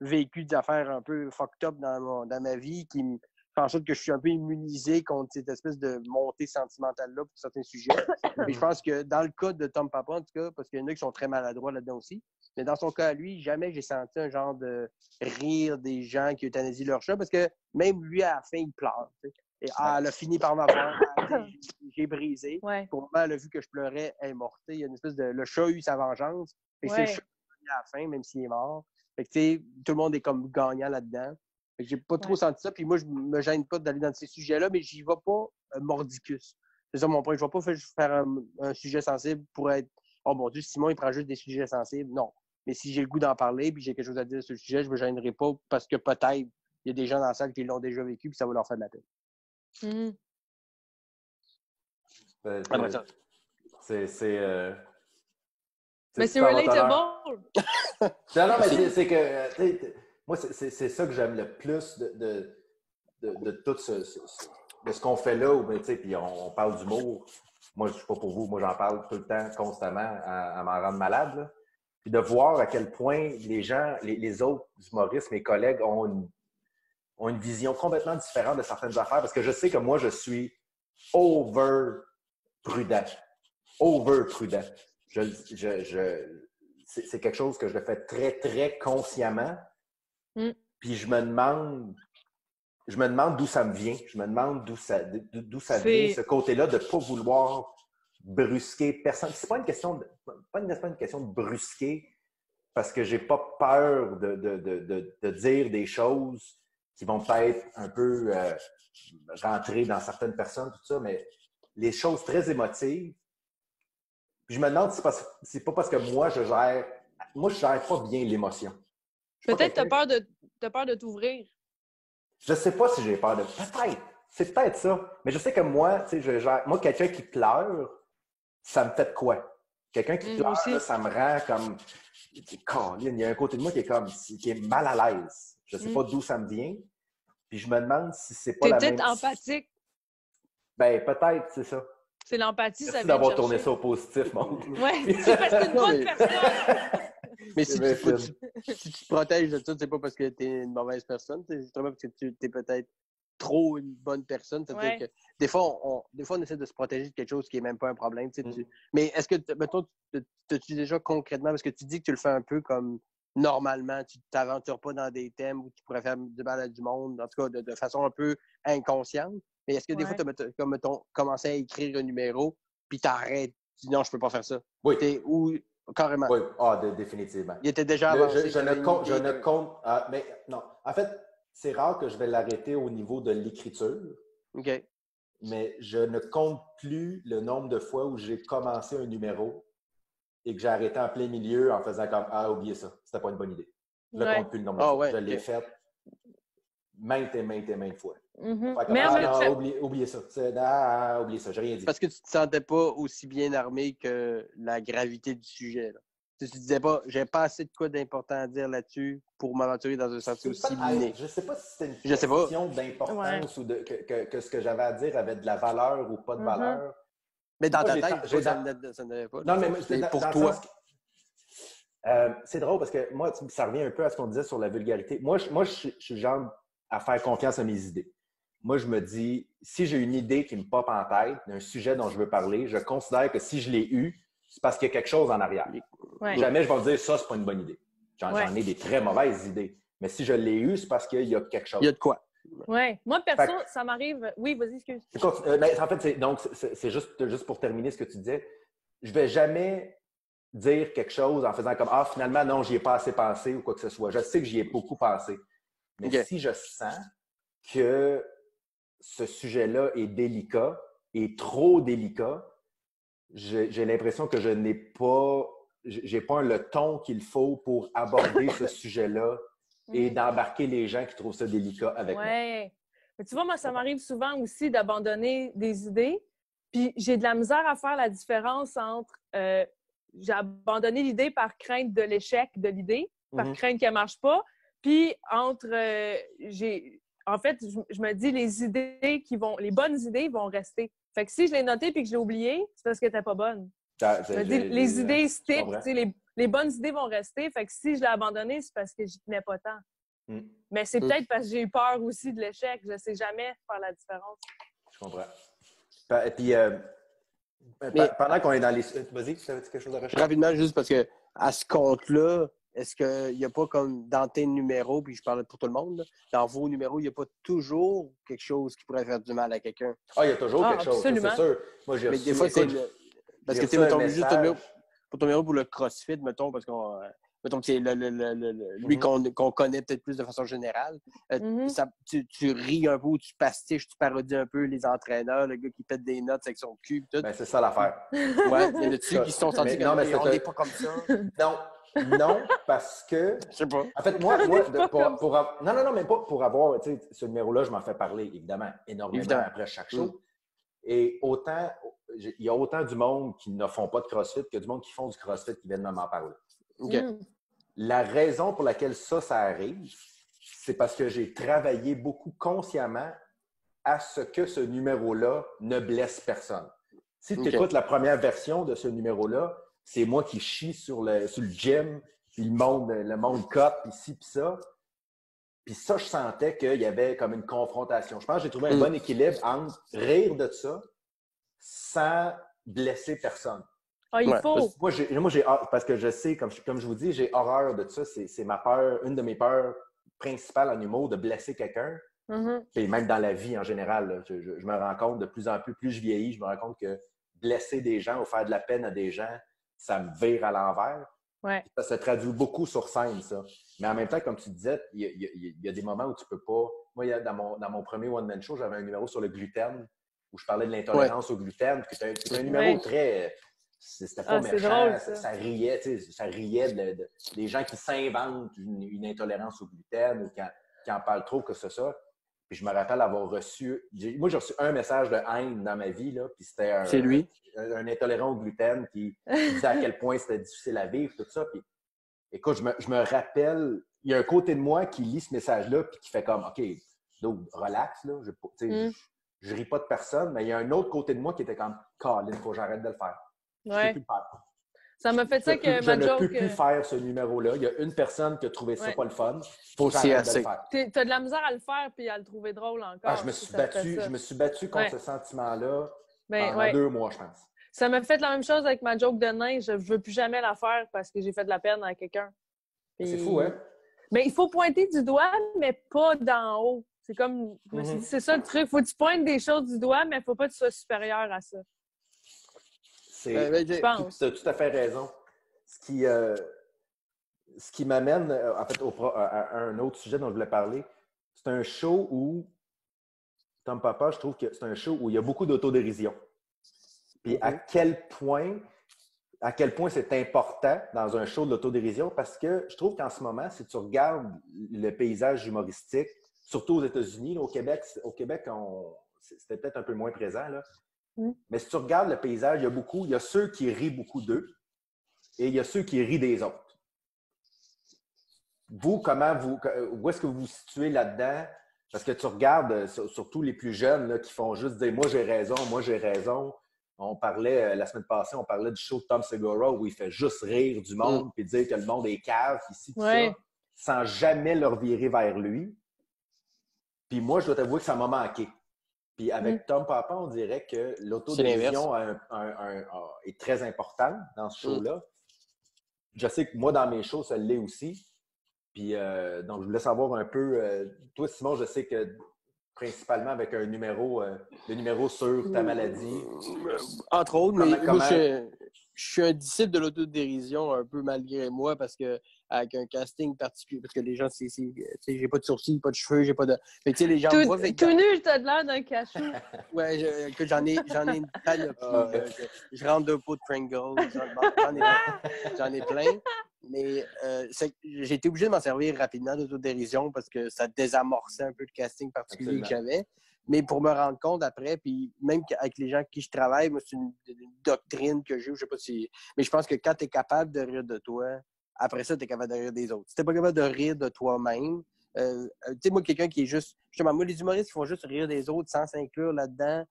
vécu des affaires un peu fucked up dans ma vie qui me font en sorte que je suis un peu immunisé contre cette espèce de montée sentimentale-là pour certains sujets. Mais je pense que dans le cas de Tom Papa, en tout cas, parce qu'il y en a qui sont très maladroits là-dedans aussi, mais dans son cas à lui, jamais j'ai senti un genre de rire des gens qui euthanasient leur chat, parce que même lui, à la fin, il pleure. Et elle a fini par m'avoir. J'ai brisé. Pour moi, elle a vu que je pleurais, elle est morte. Il y a une espèce de... Le chat a eu sa vengeance. Et c'est le chat qui a à la fin, même s'il est mort. Fait que, tout le monde est comme gagnant là-dedans. Fait que j'ai pas trop senti ça. Puis moi, je me gêne pas d'aller dans ces sujets-là, mais j'y vais pas mordicus. C'est ça mon point. Je vais pas faire un sujet sensible pour être « Oh mon Dieu, Simon, il prend juste des sujets sensibles. » Non. Mais si j'ai le goût d'en parler puis j'ai quelque chose à dire sur le sujet, je me gênerai pas parce que peut-être il y a des gens dans la salle qui l'ont déjà vécu puis ça va leur faire de la peine. Mais c'est relatable! Non, mais c'est que moi, c'est ça que j'aime le plus de tout de ce qu'on fait là. Puis on parle d'humour. Moi, je ne suis pas pour vous. Moi, j'en parle tout le temps, constamment, à m'en rendre malade. Là. Puis de voir à quel point les gens, les autres humoristes, mes collègues, ont une vision complètement différente de certaines affaires. Parce que je sais que moi, je suis over prudent. C'est quelque chose que je fais très, très consciemment. Puis je me demande d'où ça me vient. Je me demande d'où ça vient, ce côté-là, de ne pas vouloir brusquer personne. C'est pas une question de brusquer parce que j'ai pas peur de dire des choses qui vont peut-être un peu rentrer dans certaines personnes, tout ça, mais les choses très émotives. Puis je me demande si c'est pas parce que moi, je gère pas bien l'émotion. Peut-être tu as peur de t'ouvrir. Je sais pas si j'ai peur de... Peut-être. C'est peut-être ça. Mais je sais que moi, tu sais, moi, quelqu'un qui pleure, ça me fait de quoi? Quelqu'un qui pleure, là, ça me rend comme... Il y a un côté de moi qui est mal à l'aise. Je sais pas d'où ça me vient. Puis je me demande si c'est pas la même... T'es peut-être empathique. Ben, peut-être, c'est ça. C'est l'empathie, ça vient d'avoir tourné ça au positif, mon. Oui, c'est parce que t'es une bonne personne. Mais si tu te protèges de ça, c'est pas parce que t'es une mauvaise personne, c'est justement parce que tu es peut-être trop une bonne personne. C'est-à-dire que des fois, on essaie de se protéger de quelque chose qui n'est même pas un problème. Mais est-ce que, mettons, t'as-tu déjà concrètement, parce que tu dis que tu le fais un peu comme normalement, tu t'aventures pas dans des thèmes où tu pourrais faire du mal à du monde, en tout cas de façon un peu inconsciente. Mais est-ce que des fois, tu as commencé à écrire un numéro, puis t'arrêtes, tu dis non, je peux pas faire ça? Oui. Ou carrément? Oui, définitivement. Il était déjà avancé. Je ne compte. Mais non. En fait, c'est rare que je vais l'arrêter au niveau de l'écriture. OK. Mais je ne compte plus le nombre de fois où j'ai commencé un numéro et que j'ai arrêté en plein milieu en faisant comme oubliez ça, c'était pas une bonne idée. Je ne compte plus le nombre de fois. Je l'ai fait maintes et maintes fois. Oubliez ça. Oubliez ça, j'ai rien dit. Parce que tu ne te sentais pas aussi bien armé que la gravité du sujet. Là. Tu te disais pas, j'ai pas assez de quoi d'important à dire là-dessus pour m'aventurer dans un sentier aussi miné. Je ne sais pas si c'était une question d'importance ou que ce que j'avais à dire avait de la valeur ou pas de valeur. Mais dans moi, ta tête, ça n'avait pas. Non, mais pour toi. C'est drôle parce que moi, ça revient un peu à ce qu'on disait sur la vulgarité. Moi, je suis le genre à faire confiance à mes idées. Moi, je me dis, si j'ai une idée qui me pop en tête, d'un sujet dont je veux parler, je considère que si je l'ai eu, c'est parce qu'il y a quelque chose en arrière. Ouais. Jamais je vais me dire, ça, c'est pas une bonne idée. J'en ai des très mauvaises idées. Mais si je l'ai eu, c'est parce qu'il y a quelque chose. Il y a de quoi. Oui. Moi, perso, ça m'arrive. Oui, vas-y, excuse. En fait, c'est juste pour terminer ce que tu disais. Je vais jamais dire quelque chose en faisant comme « Ah, finalement, non, j'y ai pas assez pensé » ou quoi que ce soit. Je sais que j'y ai beaucoup pensé. Mais si je sens que ce sujet-là est délicat, et trop délicat, j'ai l'impression que je n'ai pas, j'ai pas le ton qu'il faut pour aborder ce sujet-là et d'embarquer les gens qui trouvent ça délicat avec moi. Mais tu vois, moi, ça m'arrive souvent aussi d'abandonner des idées, puis j'ai de la misère à faire la différence entre j'ai abandonné l'idée par crainte de l'échec de l'idée, par crainte qu'elle ne marche pas, puis entre en fait, je me dis les bonnes idées vont rester. Fait que si je l'ai noté puis que je l'ai oublié, c'est parce qu'elle n'était pas bonne. Je me dis, les idées stick, les bonnes idées vont rester. Fait que si je l'ai abandonné, c'est parce que j'y tenais pas tant. Mais c'est peut-être parce que j'ai eu peur aussi de l'échec. Je ne sais jamais faire la différence. Je comprends. Et puis, pendant qu'on est dans les... Vas-y, tu avais quelque chose à rajouter? Rapidement, juste parce que à ce compte-là, est-ce qu'il n'y a pas comme dans tes numéros, puis je parle pour tout le monde, dans vos numéros, il n'y a pas toujours quelque chose qui pourrait faire du mal à quelqu'un? Ah, il y a toujours quelque chose, c'est sûr. Moi, j'ai reçu... Mais des fois, c'est... Parce que tu sais, mettons, juste ton numéro pour le CrossFit, mettons, parce qu'on... Mettons que c'est lui qu'on connaît peut-être plus de façon générale. Tu ris un peu ou tu pastiches, tu parodies un peu les entraîneurs, le gars qui pète des notes avec son cul. Tout. Ben, c'est ça l'affaire. Ouais, il y en a dessus qui se sont sentis comme on n'est pas comme ça. Non, parce que... Je sais pas. En fait, moi non, mais pas pour avoir... Tu sais, ce numéro-là, je m'en fais parler, évidemment, énormément après chaque show. Et autant... Il y a autant du monde qui ne font pas de CrossFit que du monde qui font du CrossFit qui viennent m'en parler. La raison pour laquelle ça arrive, c'est parce que j'ai travaillé beaucoup consciemment à ce que ce numéro-là ne blesse personne. Si tu écoutes la première version de ce numéro-là, c'est moi qui chie sur le gym, puis le monde cote, puis ci, puis ça. Puis ça, je sentais qu'il y avait comme une confrontation. Je pense que j'ai trouvé un bon équilibre entre rire de ça sans blesser personne. Ah, il faut. Parce que je sais, comme je vous dis, j'ai horreur de ça. C'est ma peur, une de mes peurs principales en humour, de blesser quelqu'un. Et même dans la vie en général, là, je me rends compte de plus en plus je vieillis, je me rends compte que blesser des gens ou faire de la peine à des gens, ça me vire à l'envers. Ouais. Ça se traduit beaucoup sur scène, ça. Mais en même temps, comme tu disais, il y a des moments où tu peux pas... Moi, dans mon premier one-man show, j'avais un numéro sur le gluten où je parlais de l'intolérance au gluten. C'était un numéro très... C'était pas méchant, drôle, ça riait, tu sais, ça riait des gens qui s'inventent une intolérance au gluten ou qui en parlent trop, que c'est ça. Puis je me rappelle avoir reçu... Moi, j'ai reçu un message de haine dans ma vie, là, puis c'était un intolérant au gluten qui disait à quel point c'était difficile à vivre, tout ça. Puis, écoute, je me rappelle, il y a un côté de moi qui lit ce message-là puis qui fait comme, OK, donc relax, là, je ris pas de personne, mais il y a un autre côté de moi qui était comme, Colin, il faut que j'arrête de le faire. Ouais. Ça m'a fait ça que je ne peux plus faire ce numéro-là. Il y a une personne qui a trouvé ça pas le fun. Il faut que j'arrête de le faire. Tu as de la misère à le faire puis à le trouver drôle encore. Ah, je me suis battu contre ce sentiment-là pendant 2 mois, je pense. Ça m'a fait la même chose avec ma joke de nain. Je ne veux plus jamais la faire parce que j'ai fait de la peine à quelqu'un. C'est fou, hein? Mais il faut pointer du doigt, mais pas d'en haut. C'est comme... Je me suis dit, c'est ça le truc. Il faut que tu pointes des choses du doigt, mais il ne faut pas que tu sois supérieur à ça. Tu as tout à fait raison. Ce qui m'amène en fait à un autre sujet dont je voulais parler, c'est un show où, Tom Papa, je trouve que c'est un show où il y a beaucoup d'autodérision. Puis à quel point c'est important dans un show de l'autodérision, parce que je trouve qu'en ce moment, si tu regardes le paysage humoristique, surtout aux États-Unis, au Québec, c'était peut-être un peu moins présent, là. Mais si tu regardes le paysage, il y a ceux qui rient beaucoup d'eux et il y a ceux qui rient des autres. Vous, où est-ce que vous vous situez là-dedans? Parce que tu regardes, surtout les plus jeunes là, qui font juste dire « moi j'ai raison ». On parlait, la semaine passée, on parlait du show de Tom Segura où il fait juste rire du monde puis dire que le monde est cave, ici, tout ça, sans jamais leur virer vers lui. Puis moi, je dois t'avouer que ça m'a manqué. Puis avec Tom Papa, on dirait que l'autodérision est très importante dans ce show-là. Je sais que moi, dans mes shows, ça l'est aussi. Puis donc, je voulais savoir un peu... toi, Simon, je sais que principalement avec un numéro, le numéro sur ta maladie. Entre autres, mais moi, je suis un disciple de l'autodérision un peu malgré moi parce que avec un casting particulier, parce que les gens, j'ai pas de sourcils, pas de cheveux, j'ai pas de... Fait que, les gens tout nu, t'as de l'air d'un cachou. Ouais, j'en ai une panoplie. Je rentre deux pots de Pringles, j'en ai plein. Mais j'ai été obligé de m'en servir rapidement d'autodérision parce que ça désamorçait un peu le casting particulier que j'avais. Mais pour me rendre compte après, puis même avec les gens avec qui je travaille, moi, c'est une doctrine que j'ai, je sais pas si... Mais je pense que quand tu es capable de rire de toi, après ça, tu es capable de rire des autres. Si tu n'es pas capable de rire de toi-même, tu sais, moi, quelqu'un qui est juste... Justement, moi, les humoristes qui font juste rire des autres sans s'inclure là-dedans,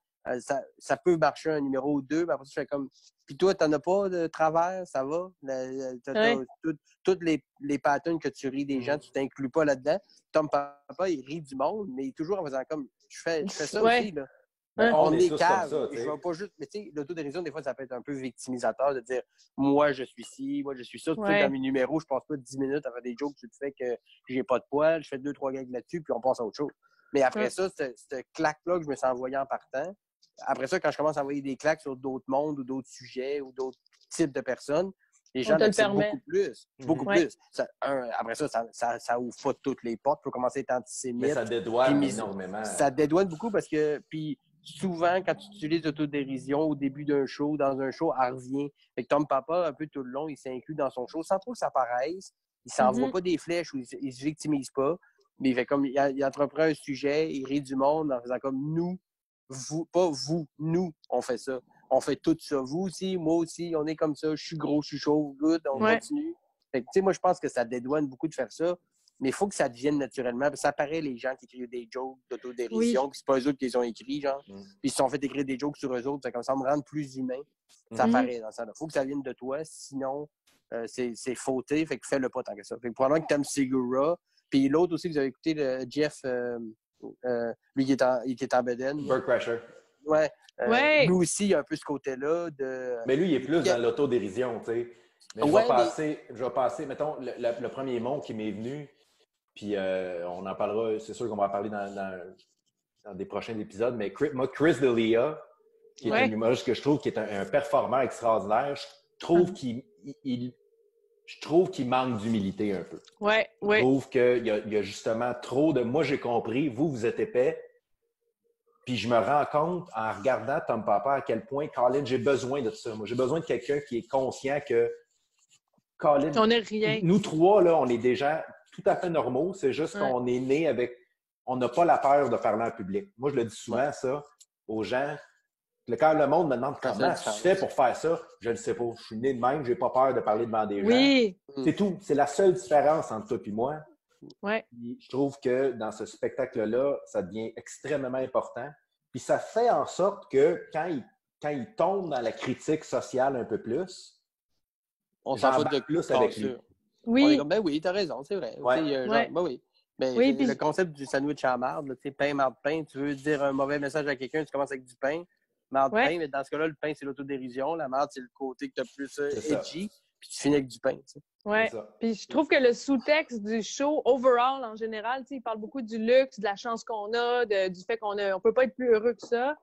ça peut marcher un numéro ou deux, mais après ça, je fais comme... Puis toi, t'en as pas de travers, ça va? Toutes les patterns que tu ris des gens, tu t'inclus pas là-dedans. Tom Papa, il rit du monde, mais toujours en faisant comme... Je fais ça aussi, là. On est cave. Je vois pas juste... Mais tu sais, l'autodérision, des fois, ça peut être un peu victimisateur de dire « Moi, je suis ci, moi, je suis ça. » Tu sais, dans mes numéros, je passe pas 10 minutes à faire des jokes sur le fait que j'ai pas de poils, je fais 2-3 gags là-dessus, puis on passe à autre chose. Mais après ça, cette claque-là que je me suis envoyé en partant, après ça, quand je commence à envoyer des claques sur d'autres mondes ou d'autres sujets ou d'autres types de personnes, les gens l'acceptent beaucoup plus. Beaucoup plus. Après ça, ça ouvre pas toutes les portes. Il faut commencer à être antisémite. Mais ça dédouane énormément. Ça dédouane beaucoup parce que... Puis souvent, quand tu utilises l'autodérision au début d'un show, dans un show, elle revient. Fait que Tom Papa, un peu tout le long, il s'inclut dans son show sans trop que ça paraisse. Il s'envoie pas des flèches ou il se victimise pas. Mais il fait comme il entreprend un sujet, il rit du monde en faisant comme nous, vous, pas vous, nous, on fait ça. On fait tout ça. Vous aussi, moi aussi, on est comme ça. Je suis gros, je suis chaud, good, on continue. Fait que, tu sais, moi, je pense que ça dédouane beaucoup de faire ça. Mais il faut que ça devienne naturellement. Parce que ça paraît les gens qui écrivent des jokes d'autodérision, puis c'est pas eux autres qui les ont écrits, genre. Puis ils se sont fait écrire des jokes sur eux autres. Comme ça me rend plus humain. Ça paraît dans ça. Il faut que ça vienne de toi, sinon c'est fauté. Fait que fais-le pas tant que ça. Fait que probablement que t'aimes Segura. Puis l'autre aussi, vous avez écouté le Jeff, lui qui est en bedaine. Bert Crusher. Ouais. Lui aussi, il y a un peu ce côté-là de... Mais lui, il est plus dans l'autodérision, tu sais. Mais je vais passer, mettons, le premier mot qui m'est venu, puis on en parlera, c'est sûr qu'on va en parler dans des prochains épisodes, mais moi, Chris D'Elia, qui est un humoriste que je trouve qui est un performeur extraordinaire, je trouve qu'il manque d'humilité un peu. Je trouve qu'il y a justement trop de... Moi, j'ai compris, vous êtes épais, puis je me rends compte en regardant Tom Papa à quel point, Colin, j'ai besoin de ça. Moi, j'ai besoin de quelqu'un qui est conscient que Colin, on n'est rien. Nous trois, là, on est des gens tout à fait normaux. C'est juste qu'on est nés avec... On n'a pas la peur de parler en public. Moi, je le dis souvent, ça, aux gens. Quand le monde me demande comment tu fais pour faire ça, je ne sais pas. Je suis né de même, je n'ai pas peur de parler devant des gens. C'est tout. C'est la seule différence entre toi et moi. Puis, je trouve que dans ce spectacle-là, ça devient extrêmement important. Puis ça fait en sorte que quand il tombe dans la critique sociale un peu plus, on s'en fout de plus avec lui. Oui. Ben oui, t'as raison, c'est vrai. Ben oui. Ben, puis... Le concept du sandwich à marde, pain, marde, pain, tu veux dire un mauvais message à quelqu'un, tu commences avec du pain, marde, pain, mais dans ce cas-là, le pain, c'est l'autodérision, la marde, c'est le côté que tu as plus edgy, puis tu finis avec du pain. Puis je trouve que le sous-texte du show, overall, en général, il parle beaucoup du luxe, de la chance qu'on a, du fait qu'on ne peut pas être plus heureux que ça.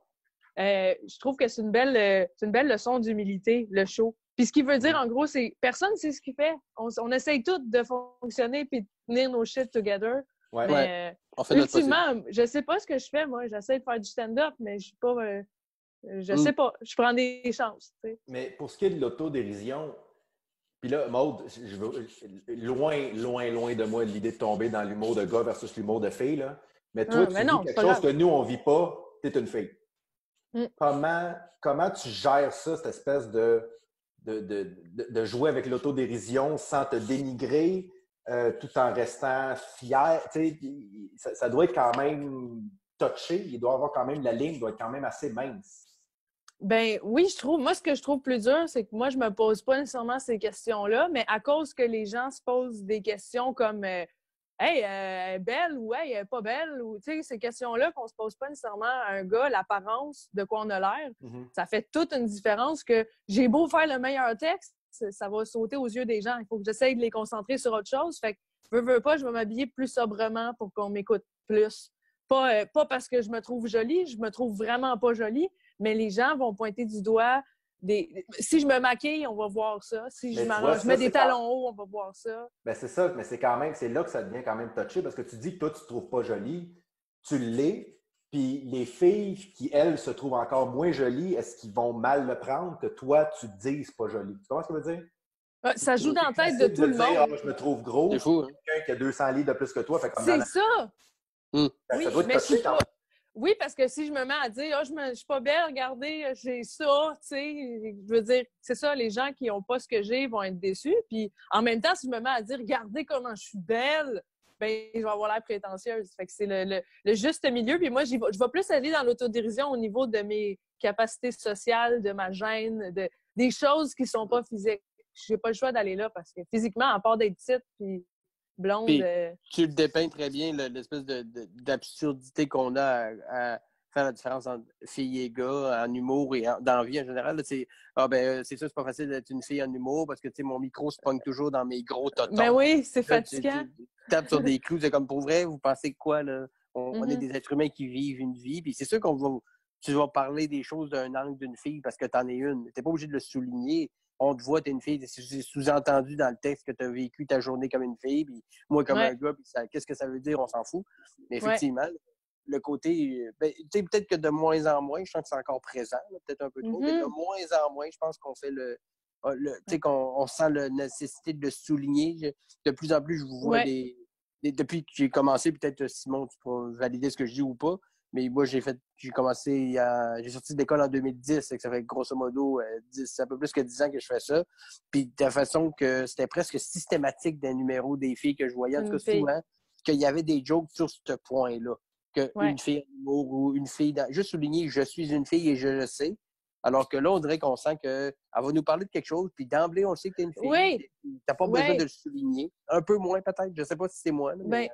Je trouve que c'est une belle leçon d'humilité, le show. Puis ce qui veut dire, en gros, c'est personne ne sait ce qu'il fait. On essaye tous de fonctionner puis de tenir nos shit together. Mais ultimement, je sais pas ce que je fais, moi. J'essaie de faire du stand-up, mais je suis pas... je sais pas. Je prends des chances. T'sais. Mais pour ce qui est de l'autodérision, puis là, Maude, je veux, loin de moi l'idée de tomber dans l'humour de gars versus l'humour de fille, là. Mais toi, tu vis quelque chose que nous, on vit pas, t'es une fille. Comment tu gères ça, cette espèce de jouer avec l'autodérision sans te dénigrer, tout en restant fier? Ça doit être quand même touché. Il doit avoir quand même, la ligne doit être quand même assez mince. Ben oui, je trouve. Moi, ce que je trouve plus dur, c'est que moi, je me pose pas nécessairement ces questions-là, mais à cause que les gens se posent des questions comme Hey, elle est belle ou Hey, elle est pas belle, ou tu sais, ces questions-là qu'on se pose pas nécessairement à un gars, l'apparence de quoi on a l'air, ça fait toute une différence que j'ai beau faire le meilleur texte, ça va sauter aux yeux des gens. Il faut que j'essaye de les concentrer sur autre chose. Fait que veux pas, je vais m'habiller plus sobrement pour qu'on m'écoute plus. Pas parce que je me trouve jolie, je me trouve vraiment pas jolie, mais les gens vont pointer du doigt si je me maquille, on va voir ça. Si je m'arrange, je mets des talons hauts, on va voir ça. Ben c'est ça, mais c'est là que ça devient quand même touché parce que tu dis que toi, tu ne te trouves pas jolie, tu l'es, puis les filles qui, elles, se trouvent encore moins jolies, est-ce qu'ils vont mal le prendre que toi, tu te dises pas jolie? Tu comprends ce que je veux dire? Ça joue dans la tête de tout le monde. Je me trouve gros, c'est fou, hein? Quelqu'un qui a 200 livres de plus que toi. C'est ça! Ben, ça doit te toucher quand même. Oui, parce que si je me mets à dire je suis pas belle, regardez, j'ai ça, tu sais, je veux dire, c'est ça, les gens qui n'ont pas ce que j'ai vont être déçus. Puis en même temps, si je me mets à dire regardez comment je suis belle, ben je vais avoir l'air prétentieuse. Fait que c'est le juste milieu. Puis moi, je vais plus aller dans l'autodérision au niveau de mes capacités sociales, de ma gêne, des choses qui sont pas physiques. J'ai pas le choix d'aller là parce que physiquement, à part d'être petite puis blonde. Puis, tu le dépeins très bien, l'espèce d'absurdité qu'on a à faire la différence entre filles et gars en humour et dans la vie en général. C'est ça, c'est pas facile d'être une fille en humour parce que mon micro se pogne toujours dans mes gros totons. Ben oui, c'est fatigant. Tu tapes sur des clous, c'est comme pour vrai, vous pensez quoi, là? On est des êtres humains qui vivent une vie. Puis c'est sûr tu vas parler des choses d'un angle d'une fille parce que t'en es une. T'es pas obligé de le souligner. On te voit, t'es une fille, c'est sous-entendu dans le texte que tu as vécu ta journée comme une fille, puis moi comme un gars, puis qu'est-ce que ça veut dire, on s'en fout. Mais effectivement, le côté, peut-être que de moins en moins, je sens que c'est encore présent, là, peut-être un peu trop, mais de moins en moins, je pense qu'on fait qu'on sent la nécessité de le souligner. De plus en plus, je vous vois depuis que j'ai commencé, peut-être Simon, tu pourras valider ce que je dis ou pas, mais moi, j'ai sorti de l'école en 2010, ça fait grosso modo un peu plus que 10 ans que je fais ça. Puis de la façon que c'était presque systématique des numéros des filles que je voyais, en tout cas souvent, qu'il y avait des jokes sur ce point-là. Qu'une fille en humour ou une fille juste souligner je suis une fille et je le sais. Alors que là, on dirait qu'on sent qu'elle va nous parler de quelque chose, puis d'emblée, on sait que t'es une fille. Oui. T'as pas besoin de le souligner. Un peu moins, peut-être. Je sais pas si c'est moi. Là, mais,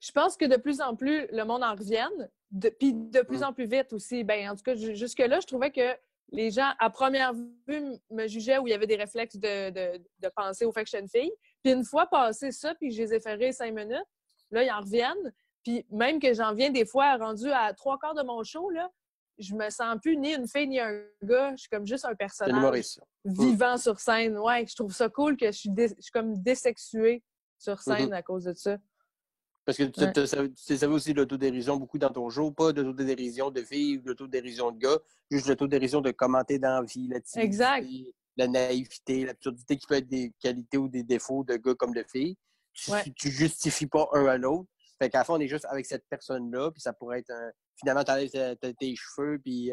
je pense que de plus en plus, le monde en revienne, puis de plus en plus vite aussi. Ben, en tout cas, jusque-là, je trouvais que les gens, à première vue, me jugeaient où il y avait des réflexes de penser aux faction filles. Puis une fois passé ça, puis je les ai fait rire 5 minutes, là, ils en reviennent. Puis même que j'en viens des fois rendu à 3/4 de mon show, là, je me sens plus ni une fille ni un gars. Je suis comme juste un personnage vivant sur scène. Ouais, je trouve ça cool que je suis comme désexuée sur scène à cause de ça. Parce que tu savais aussi l'autodérision beaucoup dans ton show, pas l'autodérision de filles ou l'autodérision de gars, juste l'autodérision de commenter dans la vie, la timidité, la naïveté, l'absurdité qui peut être des qualités ou des défauts de gars comme de filles. Tu justifies pas un à l'autre. Fait qu'à la fin, on est juste avec cette personne-là, puis ça pourrait être finalement, t'enlèves tes cheveux, puis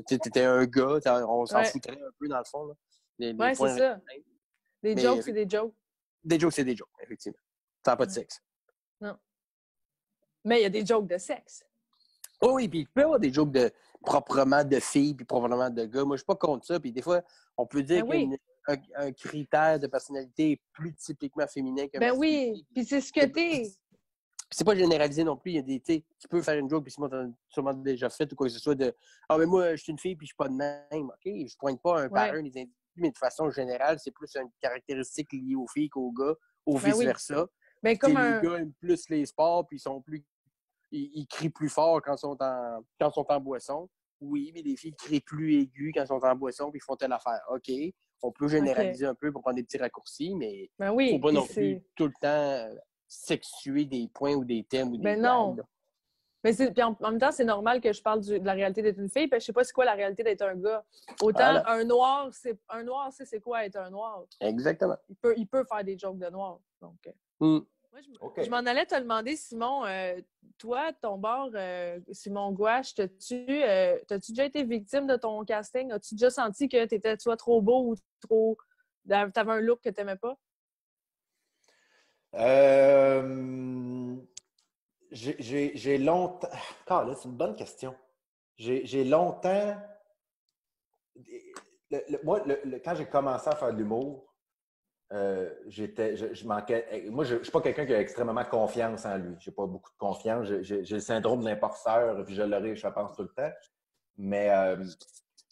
t'étais un gars, on s'en foutrait un peu dans le fond. Oui, c'est ça. Des jokes, c'est des jokes. Des jokes, c'est des jokes, effectivement. Ça n'a pas de sexe. Non. Mais il y a des jokes de sexe. Oh oui, puis il peut y avoir des jokes proprement de filles puis proprement de gars. Moi, je ne suis pas contre ça. Puis des fois, on peut dire qu'un critère de personnalité est plus typiquement féminin que masculin. Oui, puis c'est ce que t'es. C'est pas généralisé non plus. Il y a des, tu peux faire une joke, puis Simon t'as sûrement déjà fait ou quoi que ce soit de « Ah, mais moi, je suis une fille, puis je suis pas de même. » OK, je pointe pas un par un des individus, mais de façon générale, c'est plus une caractéristique liée aux filles qu'aux gars, ou vice-versa. Ben, comme les gars aiment plus les sports, puis ils crient plus fort quand ils sont en boisson. Oui, mais les filles crient plus aigus quand ils sont en boisson, puis ils font telle affaire. OK, on peut généraliser un peu pour prendre des petits raccourcis, mais il ne faut pas non plus tout le temps sexuer des points ou des thèmes ou des gags. Non. Mais puis en même temps, c'est normal que je parle de la réalité d'être une fille, parce que je sais pas c'est quoi la réalité d'être un gars. Autant un noir, c'est quoi être un noir. Exactement. Il peut faire des jokes de noir. Donc, moi, je m'en allais te demander, Simon, toi, ton bord, Simon Gouache, t'as-tu déjà été victime de ton casting? As-tu déjà senti que t'étais soit trop beau ou trop... T'avais un look que t'aimais pas? J'ai longtemps... Ah, là, c'est une bonne question. J'ai longtemps... Moi, quand j'ai commencé à faire de l'humour, je manquais... Moi, je ne suis pas quelqu'un qui a extrêmement confiance en lui. Je n'ai pas beaucoup de confiance. J'ai le syndrome de l'imposteur, puis je l'aurai, je pense, tout le temps. Mais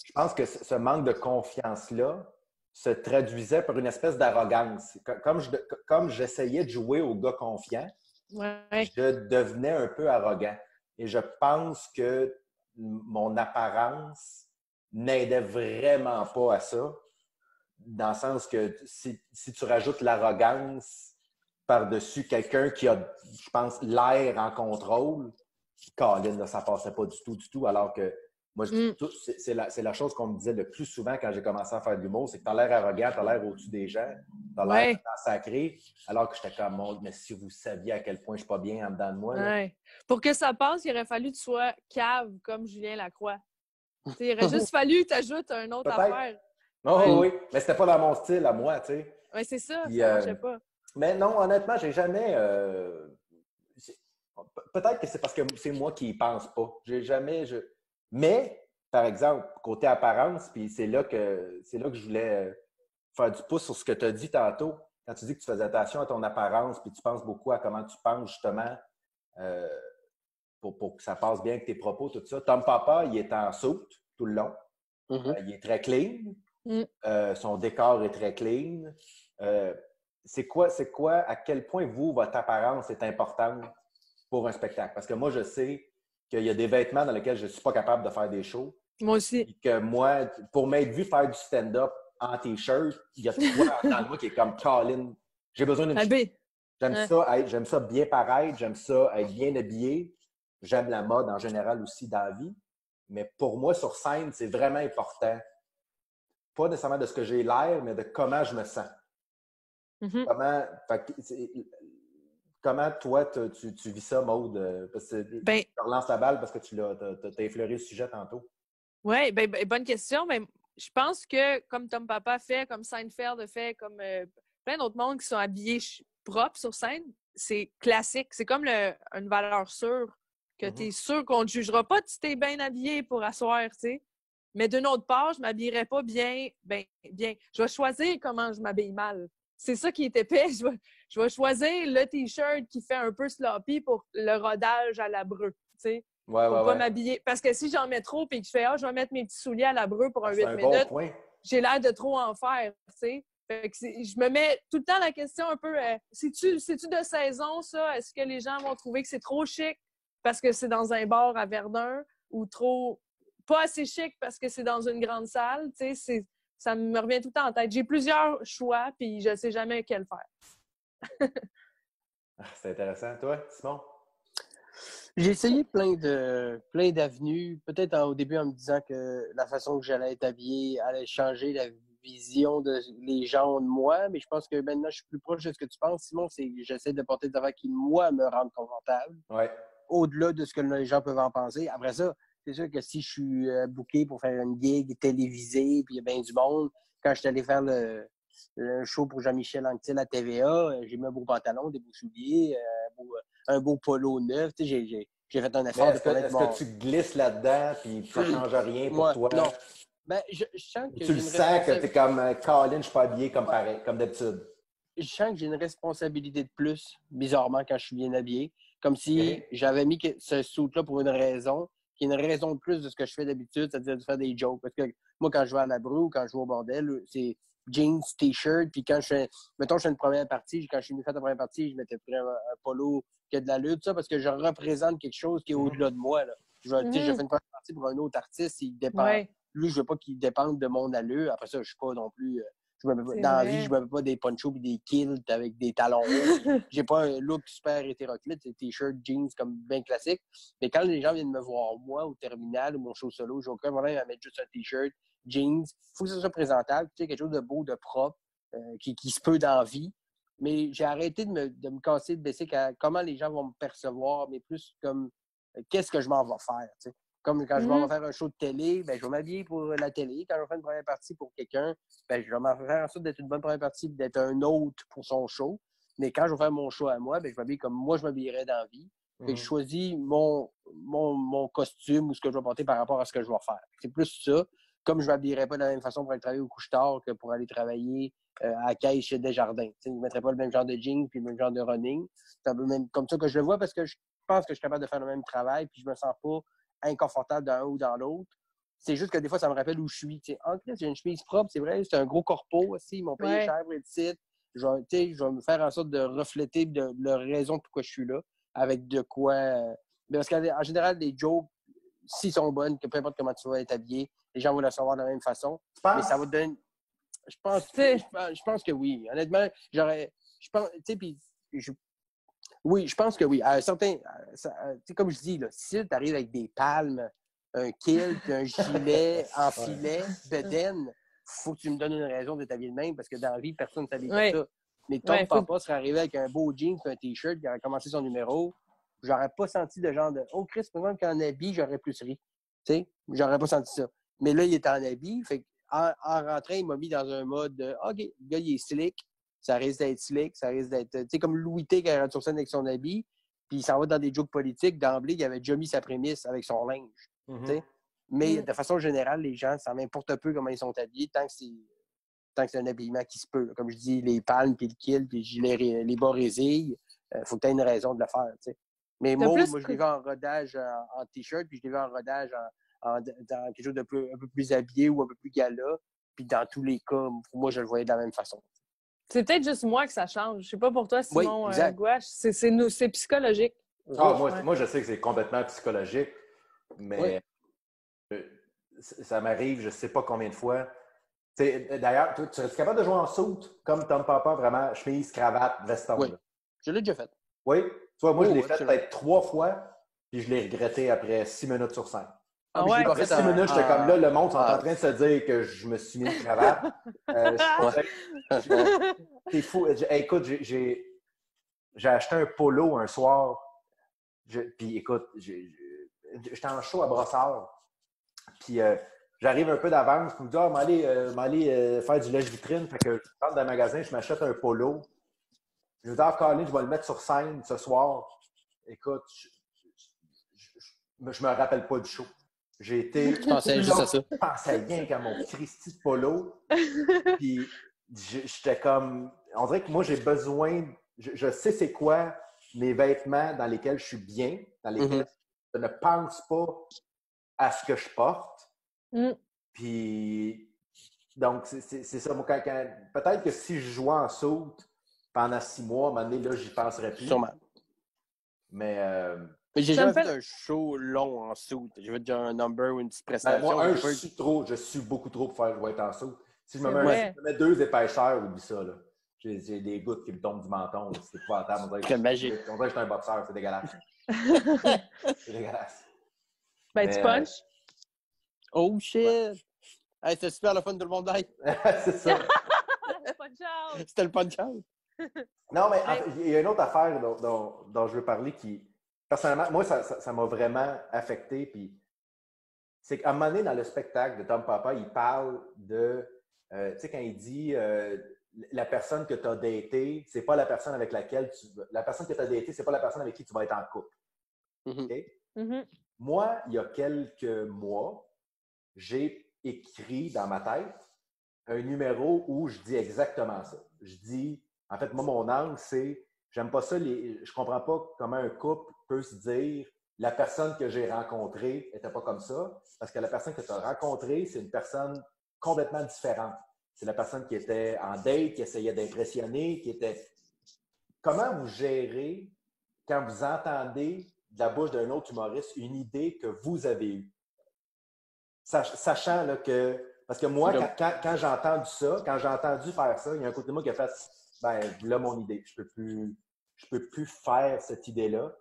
je pense que ce manque de confiance-là se traduisait par une espèce d'arrogance. Comme j'essayais de jouer au gars confiant, je devenais un peu arrogant. Et je pense que mon apparence n'aidait vraiment pas à ça, dans le sens que si tu rajoutes l'arrogance par-dessus quelqu'un qui a, je pense, l'air en contrôle, Colin, là, ça passait pas du tout, alors que moi, c'est la chose qu'on me disait le plus souvent quand j'ai commencé à faire de l'humour, c'est que tu as l'air arrogant, tu as l'air au-dessus des gens, tu as l'air sacré, alors que j'étais comme, mais si vous saviez à quel point je suis pas bien en dedans de moi. Là. Pour que ça passe, il aurait fallu que tu sois cave comme Julien Lacroix. Il aurait juste fallu que tu ajoutes un autre affaire. Oui, mais c'était pas dans mon style à moi, tu sais. Oui, c'est ça, ça marchait pas. Mais non, honnêtement, j'ai jamais... Peut-être que c'est parce que c'est moi qui y pense pas. J'ai jamais... Mais, par exemple, côté apparence, puis c'est là que je voulais faire du pouce sur ce que tu as dit tantôt. Quand tu dis que tu faisais attention à ton apparence, puis tu penses beaucoup à comment tu penses, justement, pour que ça passe bien avec tes propos, tout ça. Tom Papa, il est en soute tout le long. Il est très clean. Son décor est très clean. C'est quoi, à quel point votre apparence est importante pour un spectacle? Parce que moi, je sais qu'il y a des vêtements dans lesquels je ne suis pas capable de faire des shows. Moi aussi. Et que moi, pour m'être vu faire du stand-up en T-shirt, il y a quoi dans moi qui est comme Colin. J'ai besoin d'une... J'aime ça bien paraître, j'aime ça être bien habillé. J'aime la mode en général aussi dans la vie. Mais pour moi, sur scène, c'est vraiment important. Pas nécessairement de ce que j'ai l'air, mais de comment je me sens. Comment toi, tu vis ça, Maude? Je relance la balle parce que tu as effleuré le sujet tantôt. Oui, bonne question. Je pense que comme Tom Papa fait, comme Seinfeld a fait, comme plein d'autres mondes qui sont habillés propres sur scène, c'est classique. C'est comme une valeur sûre que tu es sûr qu'on ne te jugera pas si tu es bien habillé pour asseoir, tu sais. Mais d'une autre part, je ne m'habillerai pas bien. Je vais choisir comment je m'habille mal. C'est ça qui est épais. Je vais choisir le T-shirt qui fait un peu sloppy pour le rodage à la breu, tu sais. Pour pas m'habiller. Parce que si j'en mets trop et que je fais je vais mettre mes petits souliers à la breu pour un 8 minutes, j'ai l'air de trop en faire, tu sais. Fait que je me mets tout le temps la question un peu c'est-tu de saison, ça? Est-ce que les gens vont trouver que c'est trop chic parce que c'est dans un bar à Verdun ou trop pas assez chic parce que c'est dans une grande salle? Tu sais, ça me revient tout le temps en tête. J'ai plusieurs choix puis je sais jamais quel faire. C'est intéressant. Toi, Simon? J'ai essayé plein d'avenues, peut-être au début en me disant que la façon que j'allais être habillé allait changer la vision les gens de moi, mais je pense que maintenant je suis plus proche de ce que tu penses, Simon, c'est que j'essaie de porter des affaires qui, moi, me rendent confortable, au-delà de ce que les gens peuvent en penser. Après ça, c'est sûr que si je suis booké pour faire une gig télévisée, puis il y a bien du monde, quand je suis allé faire le show pour Jean-Michel Anctil à TVA, j'ai mis un beau pantalon, des beaux souliers, un beau polo neuf. Tu sais, j'ai fait un effort de connaître Est-ce que tu glisses là-dedans puis ça ne change rien pour toi? Non. Je sens que tu le sens que tu es comme Colin, je ne suis pas habillé comme d'habitude. Je sens que j'ai une responsabilité de plus, bizarrement, quand je suis bien habillé. Comme si j'avais mis ce suit-là pour une raison, qui est une raison de plus de ce que je fais d'habitude, c'est-à-dire de faire des jokes. Parce que moi, quand je vais à la Brou ou quand je vais au bordel, c'est jeans, t-shirt, puis quand je fais une première partie, quand je suis venu faire la première partie, je m'étais pris un polo qui a de la lutte, ça, parce que je représente quelque chose qui est au-delà de moi. Là. Je fais une première partie pour un autre artiste, il dépend. Lui, je veux pas qu'il dépende de mon allure. Après ça, je suis pas non plus... dans la vie, je ne mets pas des ponchos et des kilts avec des talons hauts. J'ai pas un look super hétéroclite, c'est t-shirt, jeans comme bien classique. Mais quand les gens viennent me voir, moi, au terminal ou mon show solo, j'ai aucun problème à mettre juste un t-shirt, jeans. Il faut que ça soit présentable, quelque chose de beau, de propre, qui se peut dans la vie. Mais j'ai arrêté de me casser, de baisser comment les gens vont me percevoir, mais plus comme qu'est-ce que je m'en vais faire, tu sais. Comme quand je vais faire un show de télé, je vais m'habiller pour la télé. Quand je vais faire une première partie pour quelqu'un, je vais m'en faire en sorte d'être une bonne première partie, d'être un autre pour son show. Mais quand je vais faire mon show à moi, je m'habille comme moi je m'habillerais dans la vie. Je choisis mon costume ou ce que je vais porter par rapport à ce que je vais faire. C'est plus ça. Comme je ne m'habillerais pas de la même façon pour aller travailler au couche-tard que pour aller travailler à la caisse chez Desjardins. Je ne mettrais pas le même genre de jeans puis le même genre de running. C'est un peu même comme ça que je le vois parce que je pense que je suis capable de faire le même travail puis je me sens pas inconfortable d'un ou dans l'autre. C'est juste que des fois, ça me rappelle où je suis. En fait, j'ai une chemise propre, c'est vrai, c'est un gros corpo aussi. Ils m'ont payé cher pour être site. Je vais me faire en sorte de refléter de leur raison pourquoi je suis là, avec de quoi. Parce qu'en général, les jokes, s'ils sont bonnes, que peu importe comment tu vas être habillé, les gens vont le savoir de la même façon. Mais ça va te donner. Je pense que oui. Honnêtement, je pense. Oui, je pense que oui. À un certain. Comme je dis, là, si tu arrives avec des palmes, un kilt, un gilet en filet, bedaine, faut que tu me donnes une raison de t'habiller de même parce que dans la vie, personne ne s'habille comme ça. Mais Tom Papa serait arrivé avec un beau jeans et un T-shirt qui aurait commencé son numéro. J'aurais pas senti de genre de Oh, Chris, par exemple, qu'en habit, j'aurais plus ri. Tu sais, j'aurais pas senti ça. Mais là, il était en habit. Fait en rentrant, il m'a mis dans un mode de OK, le gars, il est slick. Ça risque d'être slick. Ça risque d'être. Tu sais, comme Louis T qui rentre sur scène avec son habit. Puis il s'en va dans des jokes politiques. D'emblée, il avait déjà mis sa prémisse avec son linge. Mais de façon générale, les gens, ça m'importe peu comment ils sont habillés tant que c'est un habillement qui se peut. Comme je dis, les palmes, puis le kilt, puis les bas résilles, faut que tu aies une raison de le faire. T'sais. Mais moi, je l'ai vu en rodage en T-shirt, puis je l'ai vu en rodage dans quelque chose un peu plus habillé ou un peu plus gala. Puis dans tous les cas, pour moi, je le voyais de la même façon. C'est peut-être juste moi que ça change. Je sais pas pour toi, Simon Gouache. C'est psychologique. Moi, je sais que c'est complètement psychologique, mais ça m'arrive, je ne sais pas combien de fois. D'ailleurs, tu serais capable de jouer en soute comme Tom Papa, vraiment, chemise, cravate, veston? Oui, je l'ai déjà fait. Oui? Tu vois, moi, je l'ai fait peut-être 3 fois, puis je l'ai regretté après 6 minutes sur 5. Après 6 minutes, j'étais comme là, le monde sont en train de se dire que je me suis mis une cravate. C'est fou. Écoute, j'ai acheté un polo un soir. Puis écoute, j'étais en show à Brossard. Puis j'arrive un peu d'avance. Puis je me dis, m'aller faire du lèche-vitrine. Fait que je rentre dans le magasin, je m'achète un polo. Je me dis, Colin, je vais le mettre sur scène ce soir. Écoute, je me rappelle pas du show. J'ai été. Je pensais juste à ça. Je pensais rien qu'à mon Christy de polo. Puis j'étais comme. On dirait que moi, j'ai besoin. Je sais c'est quoi mes vêtements dans lesquels je suis bien, dans lesquels je ne pense pas à ce que je porte. Puis. Donc, c'est ça. Moi, peut-être que si je jouais en saute pendant 6 mois, à un moment donné, là, j'y penserais plus. Sûrement. Mais j'ai jamais fait un show long en soute. J'ai fait déjà un number ou une petite prestation. Moi, je suis beaucoup trop pour faire jouer en soute. Si je me mets 2 épaisseurs, oublie ça. Là. J'ai des gouttes qui me tombent du menton. Là. C'est pas à table. Très magique. On dirait que je suis un boxeur. C'est dégueulasse. C'est dégueulasse. Ben, tu punches. Oh shit! Ouais. Hey, c'était super le fun de le monde d'aille. C'est ça. C'était le punch-out. Non, mais il y a une autre affaire dont je veux parler qui, personnellement, moi, ça m'a vraiment affecté. Puis, c'est qu'à un moment donné, dans le spectacle de Tom Papa, il parle de, tu sais, quand il dit la personne que tu as datée, c'est pas la personne avec laquelle la personne que tu as datée, c'est pas la personne avec qui tu vas être en couple. OK? Moi, il y a quelques mois, j'ai écrit dans ma tête un numéro où je dis exactement ça. Je dis, en fait, moi, mon angle, c'est, j'aime pas ça, je comprends pas comment un couple peut se dire, la personne que j'ai rencontrée n'était pas comme ça, parce que la personne que tu as rencontrée, c'est une personne complètement différente. C'est la personne qui était en date, qui essayait d'impressionner, qui était... Comment vous gérez quand vous entendez de la bouche d'un autre humoriste une idée que vous avez eue? Sachant là, que... Parce que moi, quand j'ai entendu ça, quand j'ai entendu faire ça, il y a un côté de moi qui a fait « ben là, mon idée. Je peux plus faire cette idée-là. »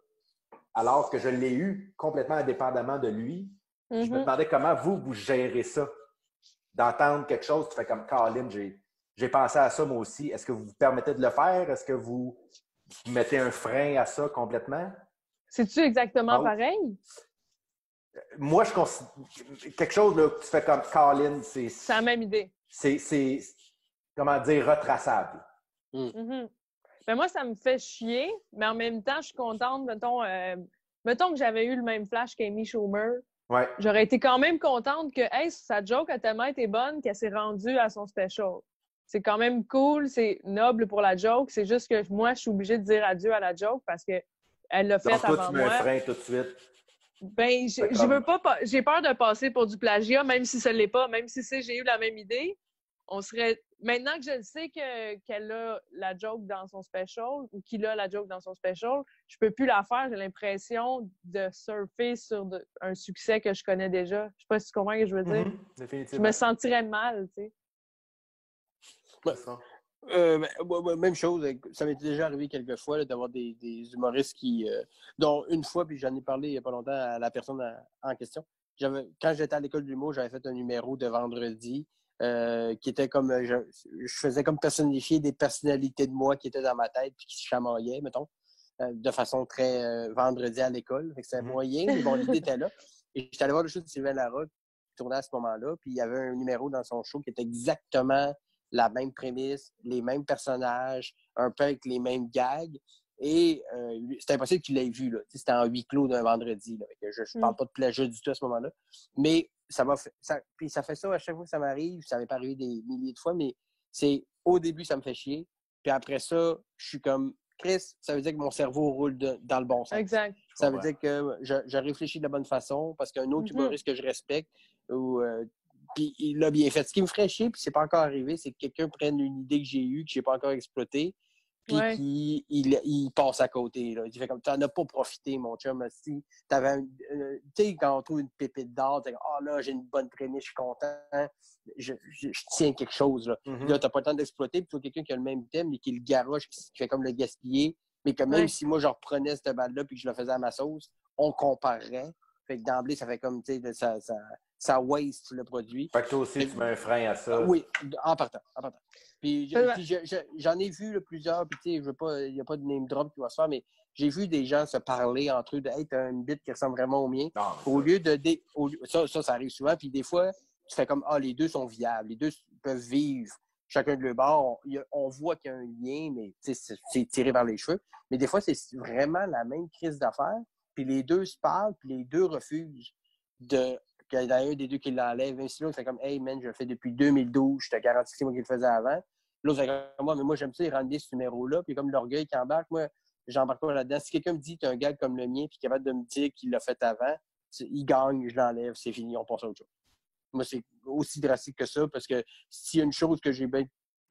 Alors que je l'ai eu complètement indépendamment de lui. Je me demandais comment vous gérez ça. D'entendre quelque chose, tu fais comme « Colin, j'ai pensé à ça moi aussi. » Est-ce que vous vous permettez de le faire? Est-ce que vous mettez un frein à ça complètement? C'est-tu exactement pareil? Moi, je considère quelque chose là, que tu fais comme Colin, c'est la même idée. C'est comment dire, retraçable. Ben moi, ça me fait chier, mais en même temps, je suis contente, mettons, mettons que j'avais eu le même flash qu'Amy Schumer, Ouais. j'aurais été quand même contente que sa joke a tellement été bonne qu'elle s'est rendue à son special. C'est quand même cool, c'est noble pour la joke. C'est juste que moi, je suis obligée de dire adieu à la joke parce qu'elle l'a fait Donc, toi, avant tu mets un moi. frein tout de suite. Ben, je veux pas, j'ai peur de passer pour du plagiat, même si ce l'est pas, même si j'ai eu la même idée. On serait. Maintenant que je le sais qu'elle a la joke dans son special ou qu'il a la joke dans son special, je peux plus la faire. J'ai l'impression de surfer sur un succès que je connais déjà. Je sais pas si tu comprends ce que je veux dire. Définitivement. Je me sentirais mal, tu sais. Même chose, ça m'est déjà arrivé quelques fois là, d'avoir des humoristes qui, dont une fois, puis j'en ai parlé il n'y a pas longtemps à la personne en question. Quand j'étais à l'école de l'humour, j'avais fait un numéro de vendredi qui était comme, je faisais comme personnifier des personnalités de moi qui étaient dans ma tête puis qui se chamaillaient, mettons, de façon très vendredi à l'école. C'était moyen, mais bon, l'idée était là. Et j'étais allé voir le show de Sylvain Larocque qui tournait à ce moment-là, puis il y avait un numéro dans son show qui était exactement la même prémisse, les mêmes personnages, un peu avec les mêmes gags. Et c'était impossible qu'il l'ait vu. Là. C'était en huis clos d'un vendredi. Là. Je ne parle pas de plagiat du tout à ce moment-là. Mais ça m'a fait. Puis ça fait ça à chaque fois que ça m'arrive. Ça m'est pas arrivé des milliers de fois, mais c'est au début, ça me fait chier. Puis après ça, je suis comme Chris, ça veut dire que mon cerveau roule dans le bon sens. Exact. Ça veut dire que je réfléchis de la bonne façon parce qu'un autre humoriste que je respecte puis il l'a bien fait. Ce qui me ferait chier, puis c'est pas encore arrivé, c'est que quelqu'un prenne une idée que j'ai eue, que j'ai pas encore exploitée, puis qu'il passe à côté. Là. Il fait comme, t'en as pas profité, mon chum. Si t'avais tu sais, quand on trouve une pépite d'or, t'es comme, ah là, j'ai une bonne prémisse, je suis content, je tiens quelque chose. Là, là t'as pas le temps d'exploiter, puis tu vois quelqu'un qui a le même thème, mais qui le garoche, qui fait comme le gaspiller, mais que même si moi, je reprenais cette balle-là, puis que je le faisais à ma sauce, on comparerait. Fait que d'emblée, ça fait comme, tu sais, ça waste le produit. Fait que toi aussi, tu mets un frein à ça. Oui, en partant. Puis j'en ai vu plusieurs, puis tu sais, il n'y a pas de name drop qui va se faire, mais j'ai vu des gens se parler entre eux de « Hey, t'as une bite qui ressemble vraiment au mien. » Ça arrive souvent, puis des fois, tu fais comme « Ah, les deux sont viables, les deux peuvent vivre chacun de leur bord. » On voit qu'il y a un lien, mais c'est tiré par les cheveux. Mais des fois, c'est vraiment la même crise d'affaires, puis les deux se parlent, puis les deux refusent qu'il y en a un des deux qui l'enlève. Même si l'autre fait comme « Hey man, je le fais depuis 2012, je te garantis que c'est moi qui le faisais avant. » L'autre fait comme « Moi, j'aime ça, il rend bien ce numéro-là. » Puis comme l'orgueil qui embarque, moi, j'embarque pas là-dedans. Si quelqu'un me dit tu as un gag comme le mien, puis capable de me dire qu'il l'a fait avant, il gagne, je l'enlève, c'est fini, on passe à autre chose. Moi, c'est aussi drastique que ça, parce que s'il y a une chose que j'ai bien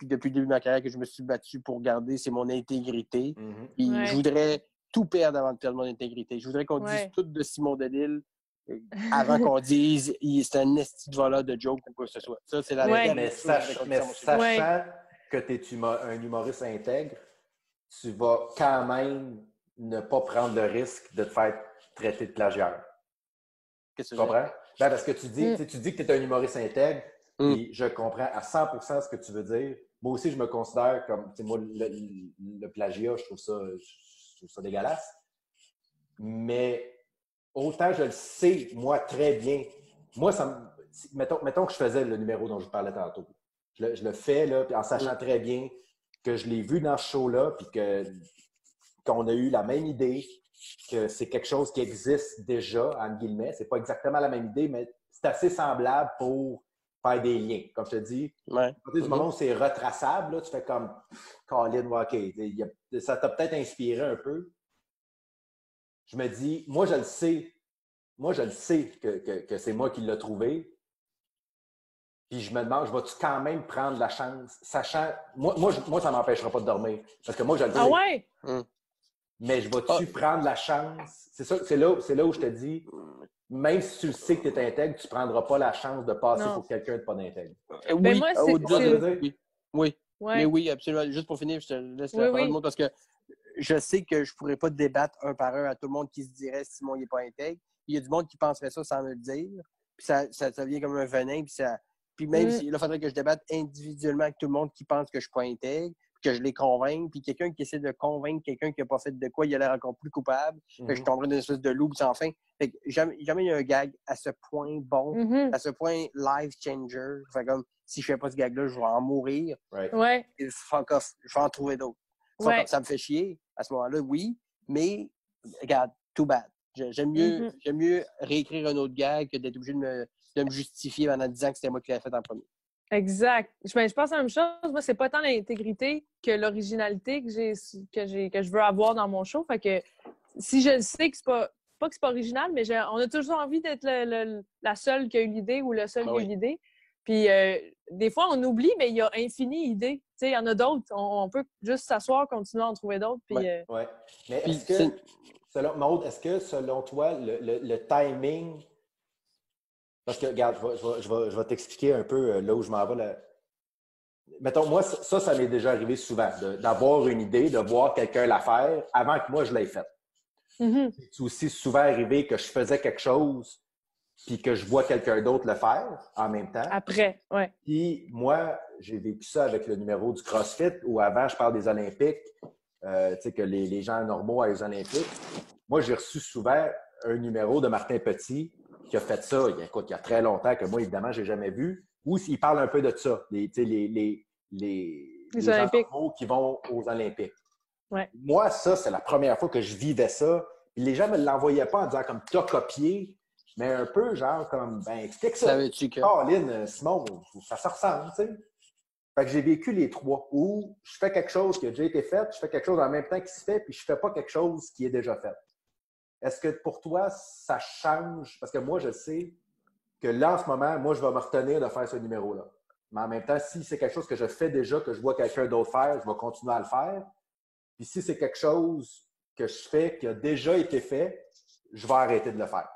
depuis le début de ma carrière que je me suis battu pour garder, c'est mon intégrité. Puis je voudrais tout perdre avant de perdre mon intégrité. Je voudrais qu'on dise tout de Simon Delille avant qu'on dise c'est un esti de voleur de joke ou quoi que ce soit. Ça, c'est la mais sachant que tu es un humoriste intègre, tu vas quand même ne pas prendre le risque de te faire traiter de plagiaire. Qu'est-ce que tu comprends? Ben, parce que tu dis que tu es un humoriste intègre, et je comprends à 100% ce que tu veux dire. Moi aussi, je me considère comme, moi, le plagiat, je trouve ça dégueulasse. Mais autant je le sais, moi, très bien. Moi, mettons que je faisais le numéro dont je vous parlais tantôt. Je le fais, là, puis en sachant très bien que je l'ai vu dans ce show-là, puis qu'on a eu la même idée, que c'est quelque chose qui existe déjà, entre guillemets. C'est pas exactement la même idée, mais c'est assez semblable pour faire des liens. Comme je te dis, du moment où c'est retraçable, là, tu fais comme Colin, OK, ça t'a peut-être inspiré un peu. Je me dis, moi, je le sais que c'est moi qui l'ai trouvé. Puis je me demande, je vais-tu quand même prendre la chance, sachant... Moi ça ne m'empêchera pas de dormir. Parce que moi, je le sais. Ah ouais? Mais je vais-tu prendre la chance? C'est là où je te dis, même si tu le sais que tu es intègre, tu ne prendras pas la chance de passer pour quelqu'un de pas d'intègre. Ben moi, oui. Mais oui, absolument. Juste pour finir, je te laisse la parole de moi parce que je sais que je ne pourrais pas débattre un par un à tout le monde qui se dirait Simon n'est pas intègre. Il y a du monde qui penserait ça sans me le dire. Puis ça vient comme un venin. Puis même si là, il faudrait que je débatte individuellement avec tout le monde qui pense que je ne suis pas intègre, que je les convainque, puis quelqu'un qui essaie de convaincre quelqu'un qui n'a pas fait de quoi, il a l'air encore plus coupable, que je tomberais dans une espèce de loup sans fin. Fait que jamais il y a un gag à ce point bon, à ce point life changer. Fait comme, si je fais pas ce gag-là, je vais en mourir. Et fuck off, je vais en trouver d'autres. Ça me fait chier à ce moment-là, oui, mais regarde, too bad. J'aime mieux réécrire un autre gag que d'être obligé de me justifier en disant que c'était moi qui l'avais fait en premier. Exact. Je pense à la même chose. Moi, c'est pas tant l'intégrité que l'originalité que je veux avoir dans mon show. Fait que si je le sais que c'est pas que c'est pas original, mais on a toujours envie d'être la seule qui a eu l'idée ou le seul qui a eu l'idée. Puis des fois, on oublie, mais il y a infini idées. Tu sais, il y en a d'autres. On peut juste s'asseoir, continuer à en trouver d'autres. Puis, ouais. Mais est-ce que selon toi, le timing... Parce que, regarde, je vais t'expliquer un peu là où je m'en vais. Mettons, moi, ça m'est déjà arrivé souvent, d'avoir une idée, de voir quelqu'un la faire avant que moi, je l'aie faite. C'est aussi souvent arrivé que je faisais quelque chose puis que je vois quelqu'un d'autre le faire en même temps. Après, oui. Puis moi, j'ai vécu ça avec le numéro du CrossFit où avant, je parle des Olympiques, tu sais, que les gens normaux à les Olympiques. Moi, j'ai reçu souvent un numéro de Martin Petit qui a fait ça, il y a très longtemps, que moi, évidemment, je n'ai jamais vu, où il parle un peu de ça, les gens normaux qui vont aux Olympiques. Ouais. Moi, ça, c'est la première fois que je vivais ça. Puis les gens ne me l'envoyaient pas en disant comme t'as copié, mais un peu genre comme ben explique ça. Savais-tu que... Caroline, Simon, ça se ressemble, tu sais. Fait que j'ai vécu les trois où je fais quelque chose qui a déjà été fait, je fais quelque chose en même temps qui se fait, puis je fais pas quelque chose qui est déjà fait. Est-ce que pour toi, ça change? Parce que moi, je sais que là, en ce moment, moi, je vais me retenir de faire ce numéro-là. Mais en même temps, si c'est quelque chose que je fais déjà, que je vois quelqu'un d'autre faire, je vais continuer à le faire. Puis si c'est quelque chose que je fais, qui a déjà été fait, je vais arrêter de le faire.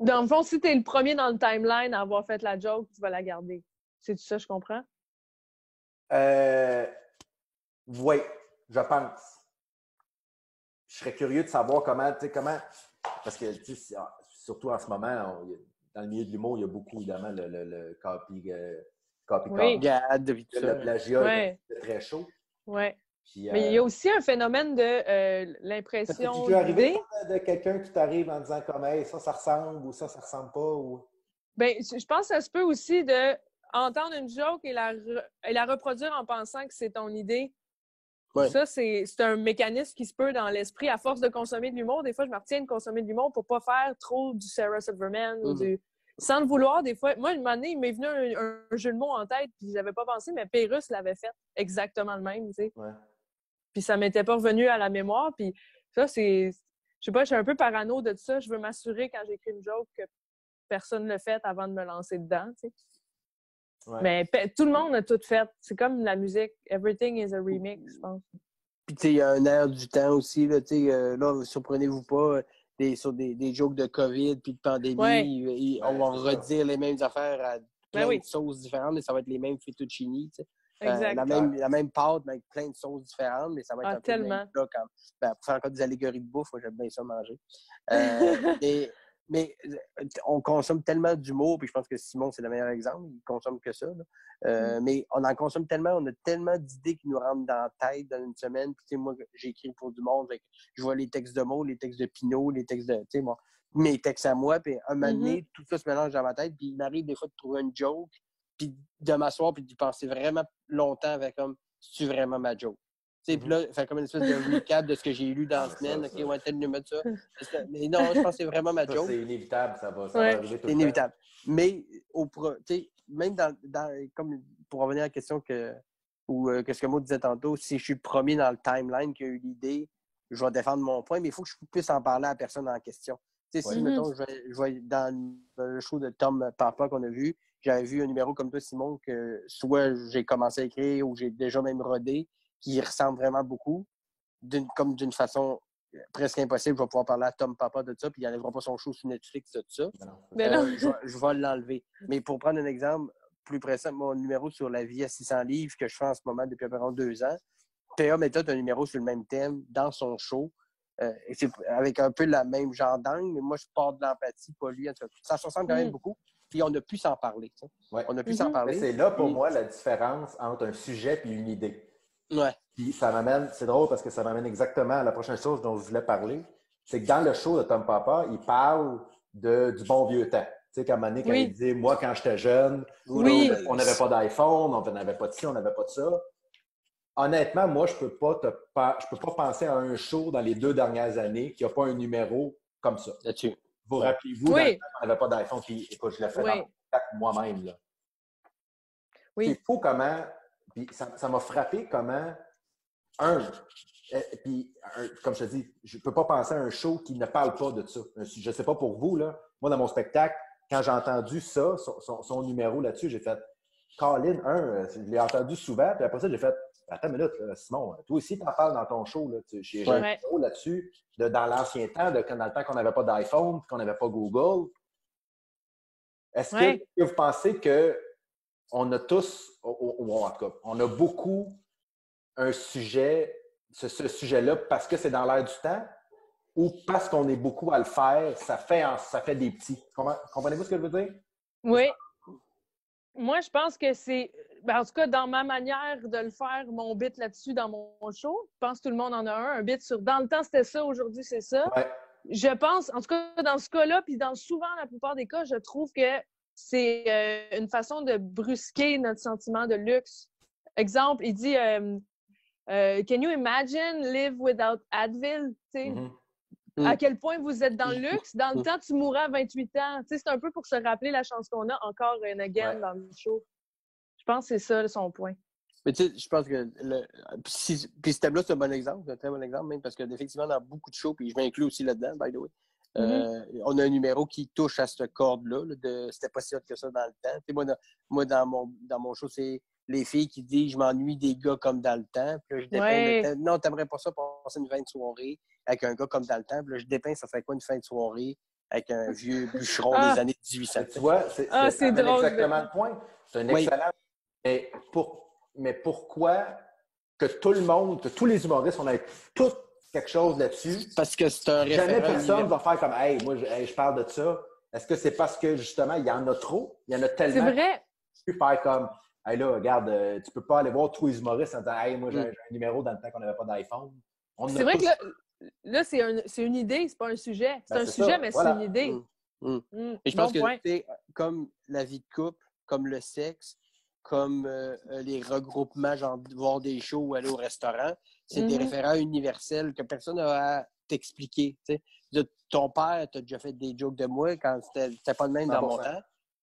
Dans le fond, si tu es le premier dans le timeline à avoir fait la joke, tu vas la garder. C'est tout ça, je comprends? Oui, je pense. Je serais curieux de savoir comment... Parce que, surtout en ce moment, dans le milieu de l'humour, il y a beaucoup, évidemment, le copy. Le plagiat est très chaud. Oui. Puis, mais il y a aussi un phénomène de l'impression d'idée. Tu arrivé de quelqu'un qui t'arrive en disant comme hey, ça ressemble ou ça ressemble pas? Ou... Bien, je pense que ça se peut aussi d'entendre une joke et la reproduire en pensant que c'est ton idée. Ouais. Ça, c'est un mécanisme qui se peut dans l'esprit. À force de consommer de l'humour, des fois, je me retiens de consommer de l'humour pour pas faire trop du Sarah Silverman ou du... Sans le vouloir, des fois. Moi, une année, il m'est venu un jeu de mots en tête, puis j'avais pas pensé, mais Pérusse l'avait fait exactement le même, tu sais. Ouais. Puis ça m'était pas revenu à la mémoire, puis ça, c'est... Je sais pas, je suis un peu parano de ça. Je veux m'assurer, quand j'écris une joke, que personne ne le fait avant de me lancer dedans, tu sais. Ouais. Mais tout le monde a tout fait. C'est comme la musique. Everything is a remix, je pense. Puis, tu sais, il y a un air du temps aussi, là, tu sais, là, surprenez-vous pas, sur des jokes de COVID puis de pandémie, on va redire les mêmes affaires à plein de sauces différentes, mais ça va être les mêmes fettuccini, tu sais. La même pâte, mais avec plein de sauces différentes, mais ça va être un peu le même plat. Pour faire encore des allégories de bouffe, moi, j'aime bien ça manger. Mais on consomme tellement d'humour, puis je pense que Simon, c'est le meilleur exemple, il consomme que ça. Mais on en consomme tellement, on a tellement d'idées qui nous rentrent dans la tête dans une semaine. Puis, tu sais, moi, j'écris pour du monde, je vois les textes de mots, les textes de Pinot, les textes de, tu sais, mes textes à moi, puis un moment donné, tout ça se mélange dans ma tête, puis il m'arrive des fois de trouver une joke, puis de m'asseoir, puis d'y penser vraiment longtemps avec comme, c'est-tu vraiment ma joke? Puis là, faire comme une espèce de recap de ce que j'ai lu dans la semaine. OK, on va tel numéro de ça. Mais non, je pense que c'est vraiment ma joke. C'est inévitable, ça va arriver tout le temps. C'est inévitable. Mais, même comme pour revenir à la question que ce que moi disais tantôt, si je suis le premier dans le timeline qui a eu l'idée, je vais défendre mon point, mais il faut que je puisse en parler à la personne en question. Si, mettons, je vais dans le show de Tom Papa qu'on a vu, j'avais vu un numéro comme toi, Simon, que soit j'ai commencé à écrire ou j'ai déjà même rodé, qui ressemble vraiment beaucoup, d'une façon presque impossible. Je vais pouvoir parler à Tom Papa de ça, puis il n'enlèvera pas son show sur Netflix de ça. Je vais l'enlever. Mais pour prendre un exemple plus précis, mon numéro sur la vie à 600 livres que je fais en ce moment depuis environ 2 ans, PA Méthode a un numéro sur le même thème dans son show. Et c'est avec un peu le même genre d'angle, mais moi, je pars de l'empathie, pas lui. Ça se ressemble quand même beaucoup. Puis on a pu s'en parler. Ouais. On a pu s'en parler. Mais c'est là, pour moi, la différence entre un sujet et une idée. Ouais. Puis ça m'amène, c'est drôle parce que ça m'amène exactement à la prochaine chose dont je voulais parler. C'est que dans le show de Tom Papa, il parle du bon vieux temps. Tu sais, qu'à un moment donné, quand il dit « Moi, quand j'étais jeune, on n'avait pas d'iPhone, on n'avait pas de ci, on n'avait pas de ça. » Honnêtement, moi, je peux pas penser à un show dans les 2 dernières années qui n'a pas un numéro comme ça. Là-dessus. Vous rappelez-vous, dans le temps qu'on n'avait pas d'iPhone, puis écoute, je l'ai fait dans moi-même. Là. C'est fou comment, puis ça m'a frappé comment, puis comme je te dis, je ne peux pas penser à un show qui ne parle pas de ça. Je ne sais pas pour vous, là, moi, dans mon spectacle, quand j'ai entendu ça, son numéro là-dessus, j'ai fait Colin, je l'ai entendu souvent, puis après ça, j'ai fait attends une minute, là, Simon, toi aussi, tu en parles dans ton show. Là, j'ai un numéro là-dessus, dans l'ancien temps, dans le temps qu'on n'avait pas d'iPhone, qu'on n'avait pas Google. Est-ce que vous pensez qu'on a tous, ou en tout cas, on a beaucoup un sujet, ce sujet-là, parce que c'est dans l'air du temps, ou parce qu'on est beaucoup à le faire, ça fait des petits. Comprenez-vous ce que je veux dire? Oui. Moi, je pense que c'est... en tout cas, dans ma manière de le faire, mon bit là-dessus dans mon show, je pense que tout le monde en a un bit sur... Dans le temps, c'était ça, aujourd'hui, c'est ça. Ouais. Je pense, en tout cas, dans ce cas-là, puis dans souvent la plupart des cas, je trouve que c'est une façon de brusquer notre sentiment de luxe. Exemple, il dit Can you imagine live without Advil? À quel point vous êtes dans le luxe. Dans le temps, tu mourrais à 28 ans. C'est un peu pour se rappeler la chance qu'on a encore and again dans le show. Je pense que c'est ça son point. Mais tu sais, je pense que puis ce thème-là, c'est un bon exemple, un très bon exemple, même parce que effectivement, dans beaucoup de shows, puis je m'inclus aussi là-dedans, by the way, on a un numéro qui touche à cette corde-là, c'était pas si hot que ça dans le temps. Moi, dans mon show, c'est les filles qui disent « Je m'ennuie des gars comme dans le temps ». Puis là, je dépeins le thème. Non, t'aimerais pas ça pour passer une fin de soirée avec un gars comme dans le temps. Puis là, je dépeins ça fait quoi une fin de soirée avec un vieux bûcheron des années 1800. Tu vois, c'est drôle, exactement le point. C'est un excellent... Mais pourquoi que tout le monde, que tous les humoristes, on a tout quelque chose là-dessus? Parce que c'est un référent. Jamais personne va faire comme « Hey, moi, je parle de ça ». Est-ce que c'est parce que, justement, il y en a trop? Il y en a tellement. C'est vrai. Tu peux faire comme « Hey, là, regarde, tu peux pas aller voir tous les humoristes en disant « Hey, moi, j'ai un numéro dans le temps qu'on n'avait pas d'iPhone. » C'est vrai que là c'est une idée, c'est pas un sujet. C'est un sujet, mais c'est une idée. Et je pense que, c'est comme la vie de couple, comme le sexe, comme les regroupements, genre voir des shows ou aller au restaurant, c'est des référents universels que personne n'a à t'expliquer. Ton père, tu as déjà fait des jokes de moi quand c'était pas le même dans mon temps.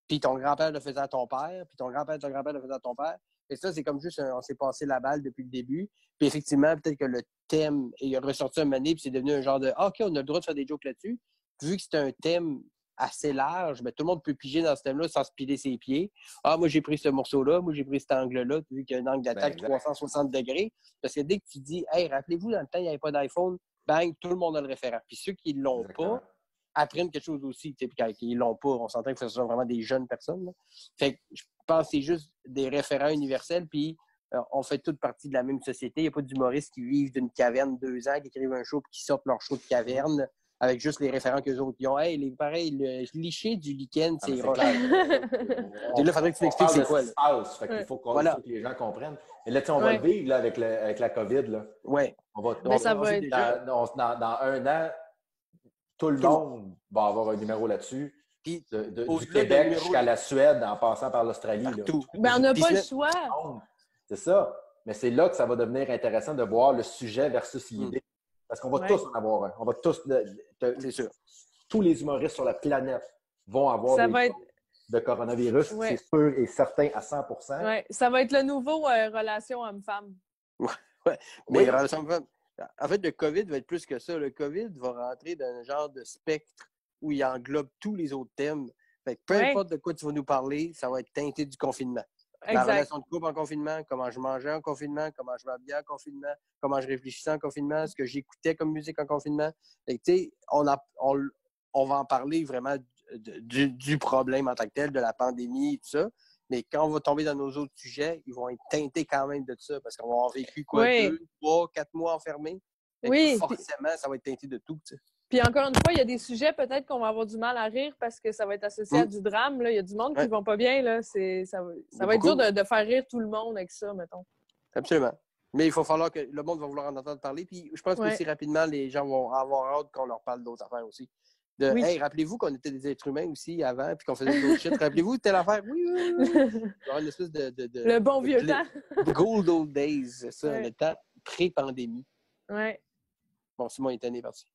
Puis ton grand-père le faisait à ton père, puis ton grand-père le faisait à ton père. Et ça, c'est comme juste, on s'est passé la balle depuis le début. Puis effectivement, peut-être que le thème est ressorti un moment donné, puis c'est devenu un genre de OK, on a le droit de faire des jokes là-dessus. Vu que c'est un thème assez large, mais tout le monde peut piger dans ce thème-là sans se piler ses pieds. Ah, moi, j'ai pris ce morceau-là, moi, j'ai pris cet angle-là, vu qu'il y a un angle d'attaque 360 degrés. Parce que dès que tu dis, hey, rappelez-vous, dans le temps, il n'y avait pas d'iPhone, bang, tout le monde a le référent. Puis ceux qui ne l'ont pas apprennent quelque chose aussi. Puis quand ils ne l'ont pas, on s'entend que ce sont vraiment des jeunes personnes. Là. Fait que je pense que c'est juste des référents universels, puis on fait toute partie de la même société. Il n'y a pas d'humoristes qui vivent d'une caverne 2 ans, qui écrivent un show, puis qui sortent leur show de caverne. Avec juste les référents qu'eux autres ils ont. Hey, le cliché du lichen, c'est clair. Là, il faudrait que tu m'expliques c'est quoi. Il faut que les gens comprennent. Et là, on va le vivre là, avec la COVID. Oui. Dans 1 an, tout le monde va avoir un numéro là-dessus. Du Québec jusqu'à la Suède, en passant par l'Australie. Mais on n'a pas le choix. C'est ça. Mais c'est là que ça va devenir intéressant de voir le sujet versus l'idée. Parce qu'on va tous en avoir un. On va tous... c'est sûr. Tous les humoristes sur la planète vont avoir de coronavirus. C'est sûr et certain à 100%. Ouais. Ça va être le nouveau relation homme-femme. Mais relation homme-femme... En fait, le COVID va être plus que ça. Le COVID va rentrer dans un genre de spectre où il englobe tous les autres thèmes. Fait que peu importe de quoi tu vas nous parler, ça va être teinté du confinement. La relation de couple en confinement, comment je mangeais en confinement, comment je m'habillais en confinement, comment je réfléchissais en confinement, ce que j'écoutais comme musique en confinement. Tu sais, on va en parler vraiment du problème en tant que tel, de la pandémie et tout ça. Mais quand on va tomber dans nos autres sujets, ils vont être teintés quand même de ça parce qu'on va avoir vécu 2, 3, 4 mois enfermés. Forcément, ça va être teinté de tout. T'sais. Puis encore une fois, il y a des sujets peut-être qu'on va avoir du mal à rire parce que ça va être associé à du drame. Là. Il y a du monde qui ne vont pas bien. Là. Ça va être dur de faire rire tout le monde avec ça, mettons. Absolument. Mais il faut falloir que le monde va vouloir en entendre parler. Puis je pense qu'aussi rapidement, les gens vont avoir hâte qu'on leur parle d'autres affaires aussi. Hey, rappelez-vous qu'on était des êtres humains aussi avant puis qu'on faisait d'autres shit. Rappelez-vous de telle affaire? Oui. Genre une espèce de le bon vieux temps. The Gold Old Days, c'est ça, le temps pré-pandémie. Ouais. Bon, Simon est tanné parti.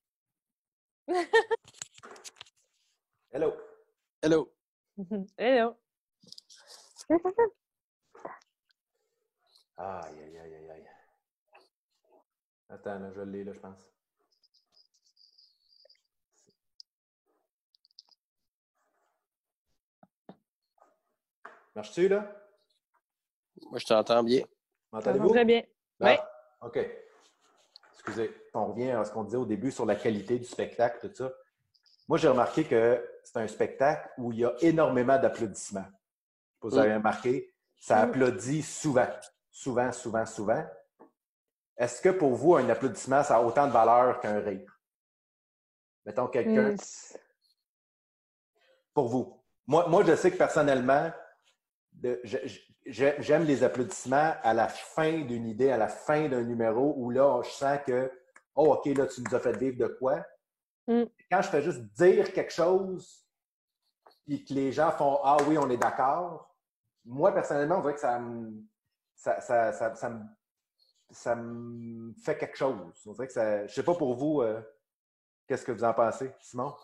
Hello. Hello. Aïe, aïe, aïe, aïe, aïe. Attends, là, je l'ai, là, je pense. Marche-tu, là? Moi, je t'entends bien. M'entendez-vous? Très bien. Ah, Oui. OK. Excusez. On revient à ce qu'on disait au début sur la qualité du spectacle, tout ça. Moi, j'ai remarqué que c'est un spectacle où il y a énormément d'applaudissements. Je ne sais pas si vous avez remarqué. Ça applaudit souvent. Souvent, souvent, souvent. Est-ce que pour vous, un applaudissement, ça a autant de valeur qu'un rire? Mettons quelqu'un. Pour vous. Moi, je sais que personnellement, j'aime les applaudissements à la fin d'une idée, à la fin d'un numéro où là, je sens que, oh, OK, là, tu nous as fait vivre de quoi? Quand je fais juste dire quelque chose et que les gens font ah oui, on est d'accord, moi, personnellement, on dirait que ça me fait quelque chose. On dirait que ça. Je sais pas pour vous, qu'est-ce que vous en pensez, Simon?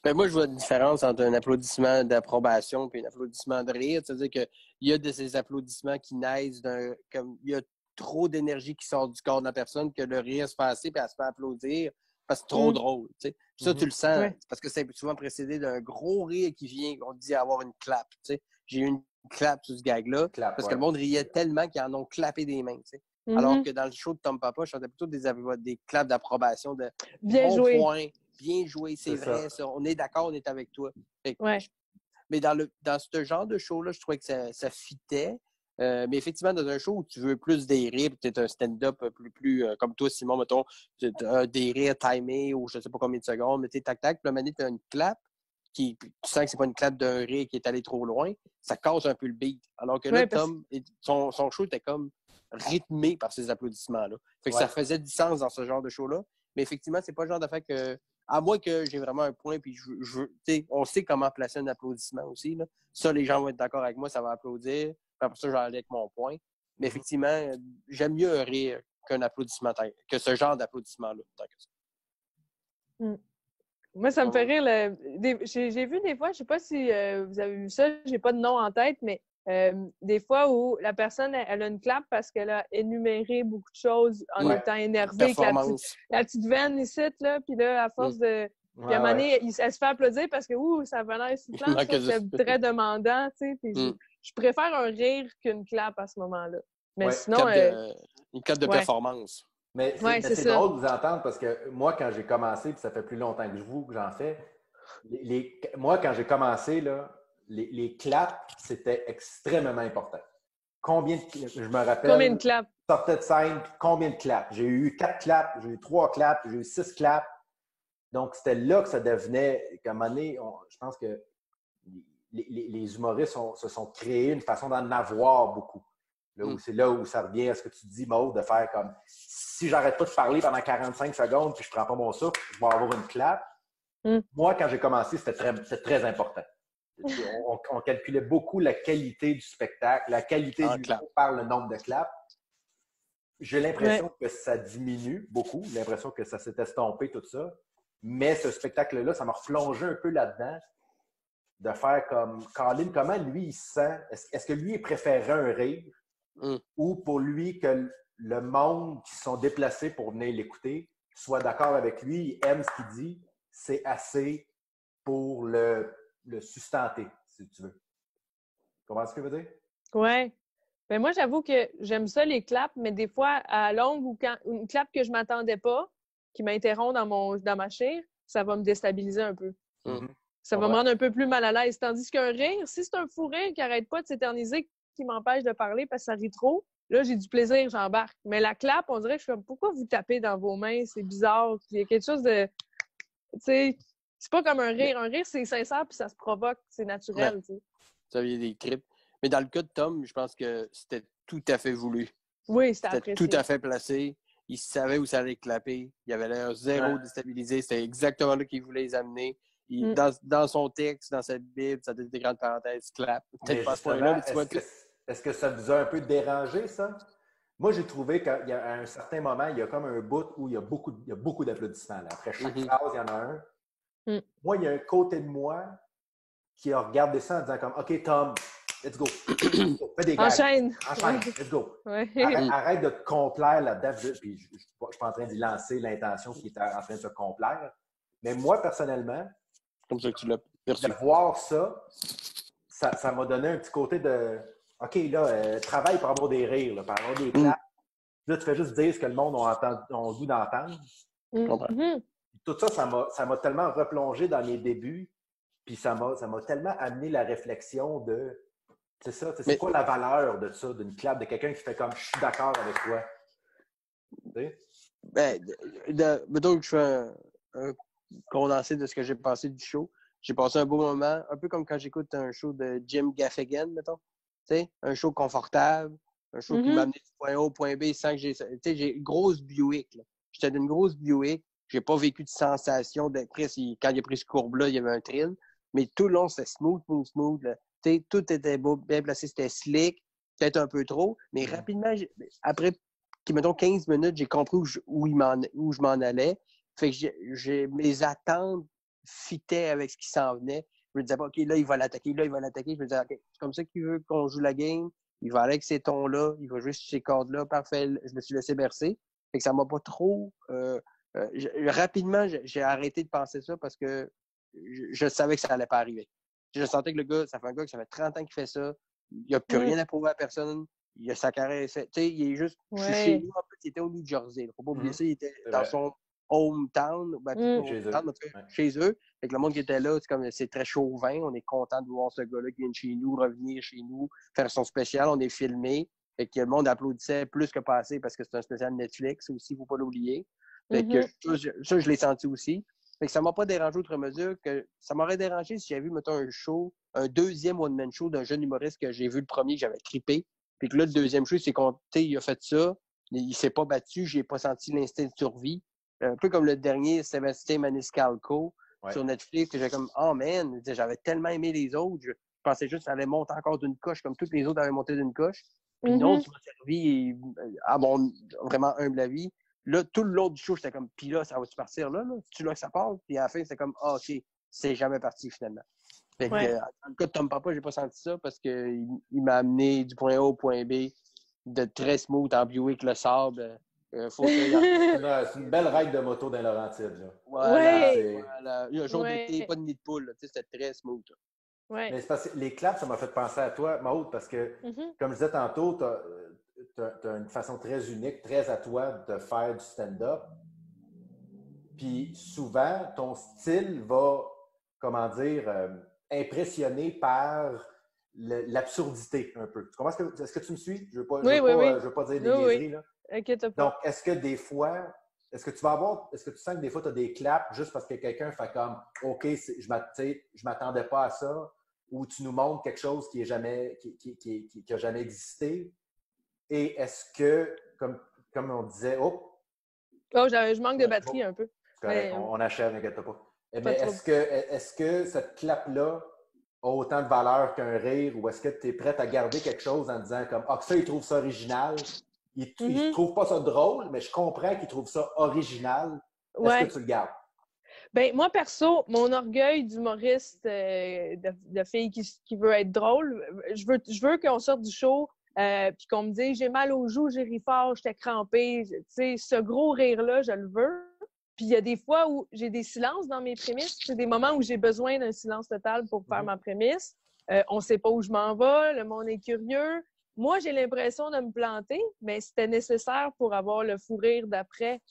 Ben moi, je vois une différence entre un applaudissement d'approbation et un applaudissement de rire. C'est-à-dire qu'il y a de ces applaudissements qui naissent comme il y a trop d'énergie qui sort du corps de la personne que le rire se fait assez puis elle se fait applaudir parce que c'est trop drôle. T'sais. Ça, tu le sens parce que c'est souvent précédé d'un gros rire qui vient, on dit avoir une clap. T'sais. J'ai eu une clap sur ce gag-là parce que le monde riait tellement qu'ils en ont clappé des mains. T'sais. Alors que dans le show de Tom Papa, je sentais plutôt des claps d'approbation de bien joué. Point. Bien joué, c'est vrai, ça. On est d'accord, on est avec toi. Mais dans ce genre de show-là, je trouvais que ça fitait. Mais effectivement, dans un show où tu veux plus des rires, peut-être un stand-up plus comme toi, Simon, mettons, des rires timés ou je ne sais pas combien de secondes, mais tu tac-tac, puis là, tu as une clap, tu sens que c'est pas une clap d'un rire qui est allé trop loin, ça casse un peu le beat. Alors que là, Tom, son show était comme rythmé par ces applaudissements-là. Fait que ça faisait du sens dans ce genre de show-là. Mais effectivement, c'est pas le genre d'affaire que. À moins que j'ai vraiment un point, puis on sait comment placer un applaudissement aussi. Là. Ça, les gens vont être d'accord avec moi, ça va applaudir. Puis après ça, je vais aller avec mon point. Mais effectivement, j'aime mieux un rire qu'un applaudissement, que ce genre d'applaudissement-là. Tant que ça. Moi, ça me fait rire. J'ai vu des fois, je ne sais pas si vous avez vu ça, j'ai pas de nom en tête, mais des fois où la personne, elle a une clap parce qu'elle a énuméré beaucoup de choses en étant énervée avec la petite veine ici, là, puis là, à force de... Puis à un moment donné, elle se fait applaudir parce que ça va l'air soufflant, c'est très demandant, tu sais. Puis je préfère un rire qu'une clap à ce moment-là. Mais sinon... une clap de performance. Mais c'est drôle de vous entendre parce que moi, quand j'ai commencé, puis ça fait plus longtemps que vous que j'en fais, moi, quand j'ai commencé, là, les claps, c'était extrêmement important. Je me rappelle. Combien de claps? Sortais de scène, combien de claps? J'ai eu 4 claps, j'ai eu 3 claps, j'ai eu 6 claps. Donc, c'était là que ça devenait, qu'à un moment donné, je pense que les humoristes se sont créés une façon d'en avoir beaucoup. C'est là où ça revient à ce que tu dis, Maud, de faire comme si j'arrête pas de parler pendant 45 secondes puis je prends pas mon souffle, je vais avoir une clap. Moi, quand j'ai commencé, c'était très important. On calculait beaucoup la qualité du spectacle, la qualité du show par le nombre de claps. J'ai l'impression que ça diminue beaucoup, l'impression que ça s'est estompé, tout ça. Mais ce spectacle-là, ça m'a replongé un peu là-dedans de faire comme Colin, comment lui, il se sent? Est-ce que lui, il préférerait un rire? Ou pour lui que le monde qui se sont déplacés pour venir l'écouter soit d'accord avec lui, il aime ce qu'il dit, c'est assez pour le sustenter, si tu veux. Tu comprends ce que je veux dire? Oui. Mais moi, j'avoue que j'aime ça, les claps, mais des fois, à longue ou quand une clap que je ne m'attendais pas, qui m'interrompt dans ma chair, ça va me déstabiliser un peu. Ça va me rendre un peu plus mal à l'aise. Tandis qu'un rire, si c'est un fou rire qui n'arrête pas de s'éterniser, qui m'empêche de parler parce que ça rit trop, là, j'ai du plaisir, j'embarque. Mais la clap, on dirait que je suis comme, pourquoi vous tapez dans vos mains? C'est bizarre. Il y a quelque chose de... Tu sais, c'est pas comme un rire. Un rire, c'est sincère puis ça se provoque. C'est naturel, tu sais. Ça vient des tripes. Mais dans le cas de Tom, je pense que c'était tout à fait voulu. Oui, c'était apprécié. Tout à fait placé. Il savait où ça allait clapper. Il avait l'air zéro déstabilisé. C'était exactement là qu'il voulait les amener. Dans son texte, dans sa Bible, ça donne des grandes parenthèses, clap. Peut-être pas ce point-là, mais tu vois. Est-ce que ça vous a un peu dérangé, ça? Moi, j'ai trouvé qu'à un certain moment, il y a comme un bout où il y a beaucoup d'applaudissements. Après chaque phrase, il y en a un. Moi, il y a un côté de moi qui a regardé ça en disant comme, OK, Tom, let's go. Fais des gags. Enchaîne, let's go. Ouais. Arrête de te complaire là-dedans. Puis je ne suis pas en train d'y lancer l'intention qui était en train de se complaire. Mais moi, personnellement, comme ça que tu l'as perçu. De voir ça m'a donné un petit côté de OK, là, travaille pour avoir des rires, là, pour avoir des claps. Là, tu fais juste dire ce que le monde a le goût d'entendre. Tout ça, ça m'a tellement replongé dans mes débuts. Puis ça m'a tellement amené la réflexion de c'est ça, c'est quoi la valeur de ça, d'une clap, de quelqu'un qui fait comme je suis d'accord avec toi. Tu sais? Mettons que je fais un condensé de ce que j'ai passé du show. J'ai passé un beau moment, un peu comme quand j'écoute un show de Jim Gaffigan, mettons. Tu sais, un show confortable, un show qui m'a amené du point A au point B sans que j'ai... Tu sais, j'ai une grosse Buick, là. J'étais d'une grosse Buick. J'ai pas vécu de sensation de... Quand il a pris ce courbe-là, il y avait un thrill. Mais tout le long, c'était smooth. Là. Tu sais, tout était beau, bien placé, c'était slick. Peut-être un peu trop. Mais rapidement, après, mettons, 15 minutes, j'ai compris où je m'en allais. Fait que mes attentes fitaient avec ce qui s'en venait. Je me disais pas, OK, là, il va l'attaquer. Je me disais, OK, c'est comme ça qu'il veut qu'on joue la game. Il va aller avec ces tons-là. Il va jouer sur ces cordes-là. Parfait. Je me suis laissé bercer. Fait que ça m'a pas trop... rapidement, j'ai arrêté de penser ça parce que je savais que ça allait pas arriver. Je sentais que le gars, ça fait un gars qui ça fait 30 ans qu'il fait ça. Il n'a plus rien à prouver à personne. Il a sa carrière. Tu sais, il est juste... Je suis chez nous. En plus, il était au New Jersey. Il ne faut pas oublier ça. Il était dans son hometown, chez eux. Fait que le monde qui était là, c'est très chauvin. On est content de voir ce gars-là qui vient de chez nous, revenir chez nous, faire son spécial. On est filmé. Fait que le monde applaudissait plus que pas assez parce que c'est un spécial Netflix aussi, il ne faut pas l'oublier. Fait que ça, je l'ai senti aussi. Fait que ça ne m'a pas dérangé outre mesure que ça m'aurait dérangé si j'avais vu, mettons, un deuxième one-man show d'un jeune humoriste que j'ai vu le premier, que j'avais trippé. Puis que là, le deuxième show, c'est qu'on, il a fait ça, il s'est pas battu, j'ai pas senti l'instinct de survie. Un peu comme le dernier, Sébastien Maniscalco sur Netflix, que j'ai comme, oh man, j'avais tellement aimé les autres, je pensais juste que ça allait monter encore d'une coche, comme toutes les autres avaient monté d'une coche. Puis une autre qui m'a servi à mon vraiment humble avis. Là, tout le long du show, j'étais comme, puis là, ça va-tu partir là? C'est-tu là que ça part? Puis à la fin, c'était comme, ah, OK, c'est jamais parti finalement. Fait que, dans le cas de Tom Papa, j'ai pas senti ça parce qu'il m'a amené du point A au point B de très smooth en Buick, le sable. C'est une belle ride de moto dans Laurentides. Là. Voilà. Un jour d'été, pas de nid de poule. C'était très smooth. Mais c'est parce que les claps, ça m'a fait penser à toi, Maude, parce que, comme je disais tantôt, tu as une façon très unique, très à toi de faire du stand-up. Puis souvent, ton style va, comment dire, impressionner par l'absurdité un peu. Tu comprends? Est-ce que tu me suis? Je ne veux pas dire des niaiseries. Là. Inquiète pas. Donc, est-ce que des fois, est-ce que tu sens que des fois, tu as des claps juste parce que quelqu'un fait comme OK, je m'attendais pas à ça, ou tu nous montres quelque chose qui n'a jamais existé? Et est-ce que, comme on disait, je manque de batterie un peu. Correct, on achève, n'inquiète pas. Mais est-ce que cette clap-là a autant de valeur qu'un rire, ou est-ce que tu es prête à garder quelque chose en disant comme ça, il trouve ça original. Il ne trouve pas ça drôle, mais je comprends qu'il trouve ça original. Est-ce que tu le gardes? Ben, moi, perso, mon orgueil d'humoriste, de fille qui veut être drôle, je veux qu'on sorte du show puis qu'on me dise « j'ai mal aux joues, j'ai ri fort, j'étais crampée ». Tu sais, ce gros rire-là, je le veux. Puis il y a des fois où j'ai des silences dans mes prémices. C'est des moments où j'ai besoin d'un silence total pour faire ma prémisse. On ne sait pas où je m'en vais, le monde est curieux. Moi, j'ai l'impression de me planter, mais c'était nécessaire pour avoir le fou rire d'après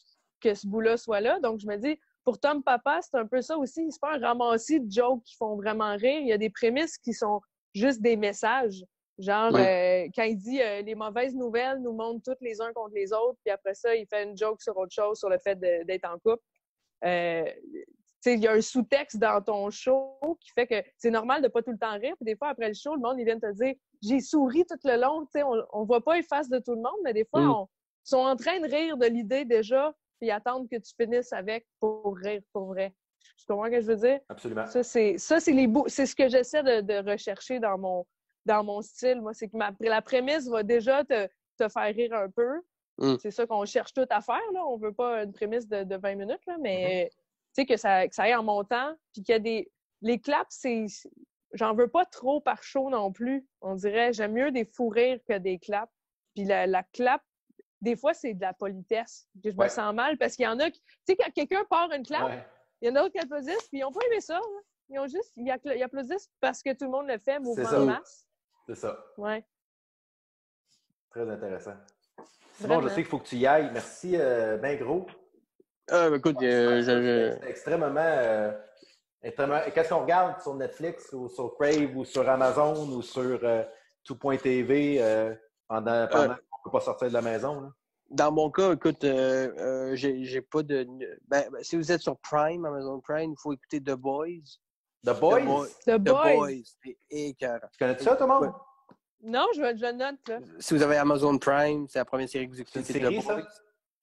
que ce bout-là soit là. Donc, je me dis, pour Tom Papa, c'est un peu ça aussi. C'est pas un ramassis de jokes qui font vraiment rire. Il y a des prémices qui sont juste des messages. Genre, quand il dit les mauvaises nouvelles nous montent toutes les uns contre les autres, puis après ça, il fait une joke sur autre chose, sur le fait d'être en couple. Il y a un sous-texte dans ton show qui fait que c'est normal de pas tout le temps rire. Puis des fois, après le show, le monde, ils viennent te dire « j'ai souri tout le long ». On voit pas les faces de tout le monde, mais des fois, ils sont en train de rire de l'idée déjà, puis attendent que tu finisses avec pour rire pour vrai. Tu comprends ce que je veux dire? Absolument. Ça, c'est ce que j'essaie de rechercher dans mon style. Moi, c'est que la prémisse va déjà te faire rire un peu. C'est ça qu'on cherche tout à faire. Là. On veut pas une prémisse de 20 minutes, là, mais... Tu sais, que ça aille en montant, puis qu'il y a les claps, j'en veux pas trop par show non plus. On dirait, j'aime mieux des fous rires que des claps. Puis la clap, des fois, c'est de la politesse. Que je me sens mal parce qu'il y en a qui... Tu sais, quand quelqu'un part une clap, il y en a d'autres qui applaudissent, puis ils n'ont pas aimé ça. Hein. Ils applaudissent parce que tout le monde le fait, mouvement de masse. C'est ça. Ouais. Très intéressant. Simon, je sais qu'il faut que tu y ailles. Merci, ben gros. Écoute, c'est extrêmement... Qu'est-ce qu'on regarde sur Netflix ou sur Crave ou sur Amazon ou sur tout.tv pendant qu'on ne peut pas sortir de la maison? Là? Dans mon cas, écoute, j'ai pas de... si vous êtes sur Prime, Amazon Prime, il faut écouter The Boys. The Boys? The Boys. C'est écœurant. Tu connais ça, tout le monde? Non, je note. Là. Si vous avez Amazon Prime, c'est la première série que vous écoutez. C'est une série, ça?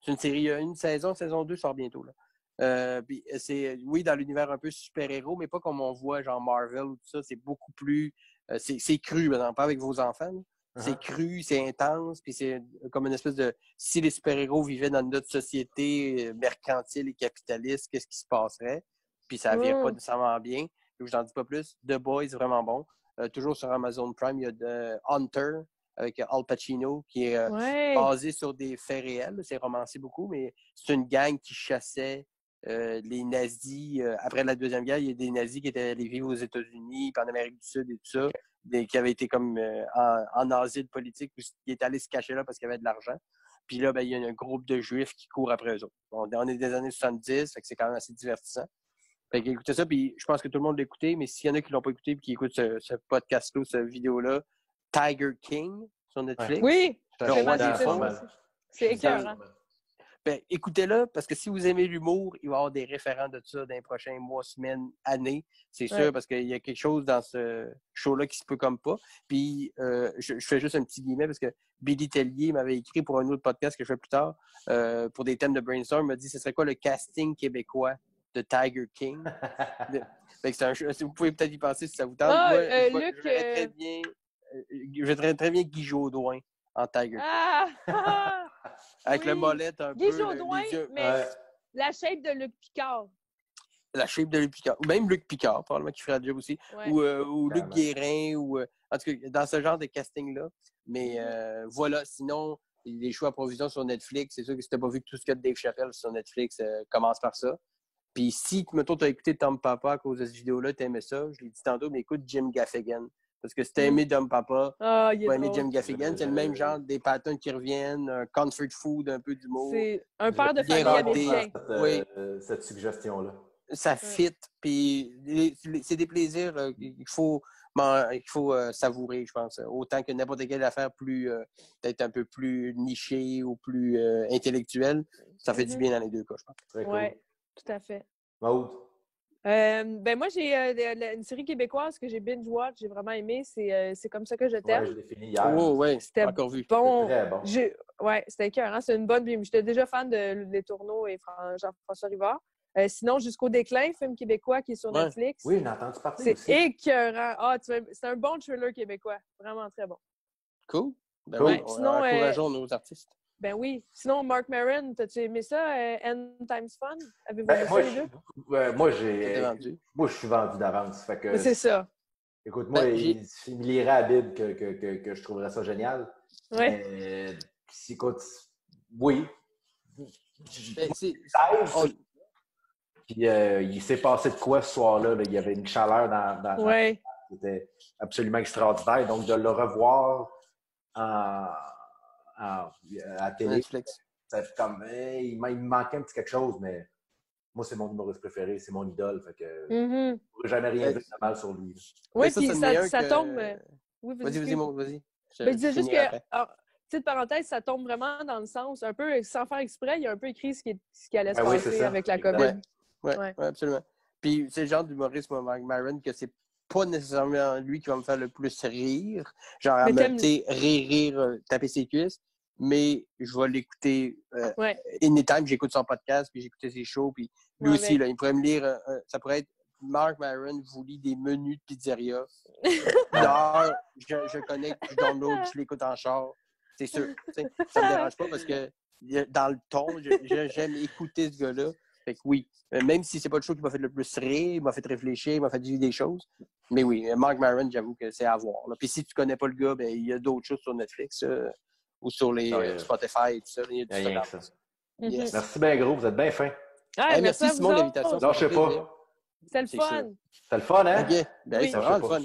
C'est une série, une saison 2 sort bientôt. Là. Puis c'est, oui, dans l'univers un peu super-héros, mais pas comme on voit, genre Marvel ou tout ça. C'est beaucoup plus... c'est cru, par exemple, pas avec vos enfants. Là. C'est cru, c'est intense, puis c'est comme une espèce de... Si les super-héros vivaient dans notre société mercantile et capitaliste, qu'est-ce qui se passerait? Puis ça ne vire pas nécessairement bien. Je n'en dis pas plus. The Boys, vraiment bon. Toujours sur Amazon Prime, il y a Hunter avec Al Pacino qui est basé sur des faits réels. C'est romancé beaucoup, mais c'est une gang qui chassait les nazis. Après la Deuxième Guerre, il y a des nazis qui étaient allés vivre aux États-Unis, puis en Amérique du Sud et tout ça. Qui avaient été comme en asile politique, qui étaient allés se cacher là parce qu'il y avait de l'argent. Puis là, il y a un groupe de Juifs qui courent après eux autres. On est des années 70, fait que c'est quand même assez divertissant. Fait qu'écoutez ça, puis je pense que tout le monde l'a écouté, mais s'il y en a qui ne l'ont pas écouté et qui écoutent ce podcast-là, cette vidéo-là, Tiger King sur Netflix. Oui! Le roi des fous. C'est écœurant. Écoutez-le, parce que si vous aimez l'humour, il va y avoir des référents de ça dans les prochains mois, semaines, années. C'est sûr, parce qu'il y a quelque chose dans ce show-là qui se peut comme pas. Puis, je fais juste un petit guillemet parce que Billy Tellier m'avait écrit pour un autre podcast que je fais plus tard, pour des thèmes de brainstorm, il m'a dit ce serait quoi le casting québécois de Tiger King? Vous pouvez peut-être y penser si ça vous tente. Moi, je verrais très bien Guy Jodoin en Tiger King. Avec le mollet un Guy peu. Jodoin, mais la shape de Luc Picard. La shape de Luc Picard. Ou même Luc Picard, probablement, qui ferait le job aussi. Ou Luc Guérin, ou en tout cas, dans ce genre de casting-là. Mais voilà, sinon, les choix à provision sur Netflix, c'est sûr que si tu n'as pas vu tout ce qu'il y a de Dave Chappelle sur Netflix, commence par ça. Puis si, mettons, tu as écouté Tom Papa à cause de cette vidéo-là, tu aimais ça, je l'ai dit tantôt, mais écoute Jim Gaffigan. Parce que si tu as aimé Tom Papa, tu as aimé Jim Gaffigan, c'est le même genre, des patterns qui reviennent, un comfort food, un peu d'humour. C'est un père de famille américain. Cette suggestion-là. Ça fit, puis c'est des plaisirs qu'il faut savourer, je pense. Autant que n'importe quelle affaire plus, peut-être un peu plus nichée ou plus intellectuelle, ça fait du bien dans les deux cas, je pense. Oui, tout à fait. Maud? Moi, j'ai une série québécoise que j'ai binge-watch, j'ai vraiment aimé, c'est Comme ça que je t'aime. Ouais, je l'ai fini hier. C'était encore vu. Bon. Très bon. C'était écœurant, c'est une bonne vie. J'étais déjà fan de Les Tourneaux et Jean-François Rivard. Sinon, Jusqu'au déclin, film québécois qui est sur Netflix. Oui, on a entendu parler aussi. C'est écœurant. C'est un bon thriller québécois. Vraiment très bon. Cool. Sinon, encourageons nos artistes. Ben oui. Sinon, Mark Maron, t'as-tu aimé ça? End Times Fun? Avez-vous aimé ça, les deux? Moi, je suis vendu d'avance. Fait que, c'est ça. Écoute, moi, il lirait à Bib que je trouverais ça génial. Ouais. Écoute, oui. Puis il s'est passé de quoi ce soir-là? Là? Il y avait une chaleur dans qui était absolument extraordinaire. Donc, de le revoir à télé, Netflix. ça fait comme, il me manquait un petit quelque chose, mais moi, c'est mon humoriste préféré, c'est mon idole. Fait que je ne pourrais jamais rien dire de mal sur lui. Oui, puis ça tombe... Oui, vas-y. Je disais juste que... Petite parenthèse, ça tombe vraiment dans le sens, un peu sans faire exprès, il y a un peu écrit ce qui allait se passer avec la COVID. Oui, absolument. Puis c'est le genre d'humoriste, Mark Maron, que c'est pas nécessairement lui qui va me faire le plus rire. Genre, rire, taper ses cuisses. Mais je vais l'écouter anytime. J'écoute son podcast, puis j'écoute ses shows. Puis lui aussi, là, il pourrait me lire. Ça pourrait être Mark Maron vous lit des menus de pizzeria. D'ailleurs, je connecte, je download, je l'écoute en char. C'est sûr. Ça me dérange pas parce que dans le ton, j'aime écouter ce gars-là. Fait que oui, même si c'est pas le show qui m'a fait le plus rire, il m'a fait réfléchir, il m'a fait vivre des choses, Mais oui, Marc Maron, j'avoue que c'est à voir. Là. Puis si tu connais pas le gars, ben, il y a d'autres choses sur Netflix ou sur les Spotify et tout ça. Il y a du rien que ça. Yes. Merci bien gros, vous êtes bien fin. Ah, merci Simon de l'invitation. Non, je sais pas. C'est le fun. C'est le fun, hein? OK. Ben, c'est vraiment le fun.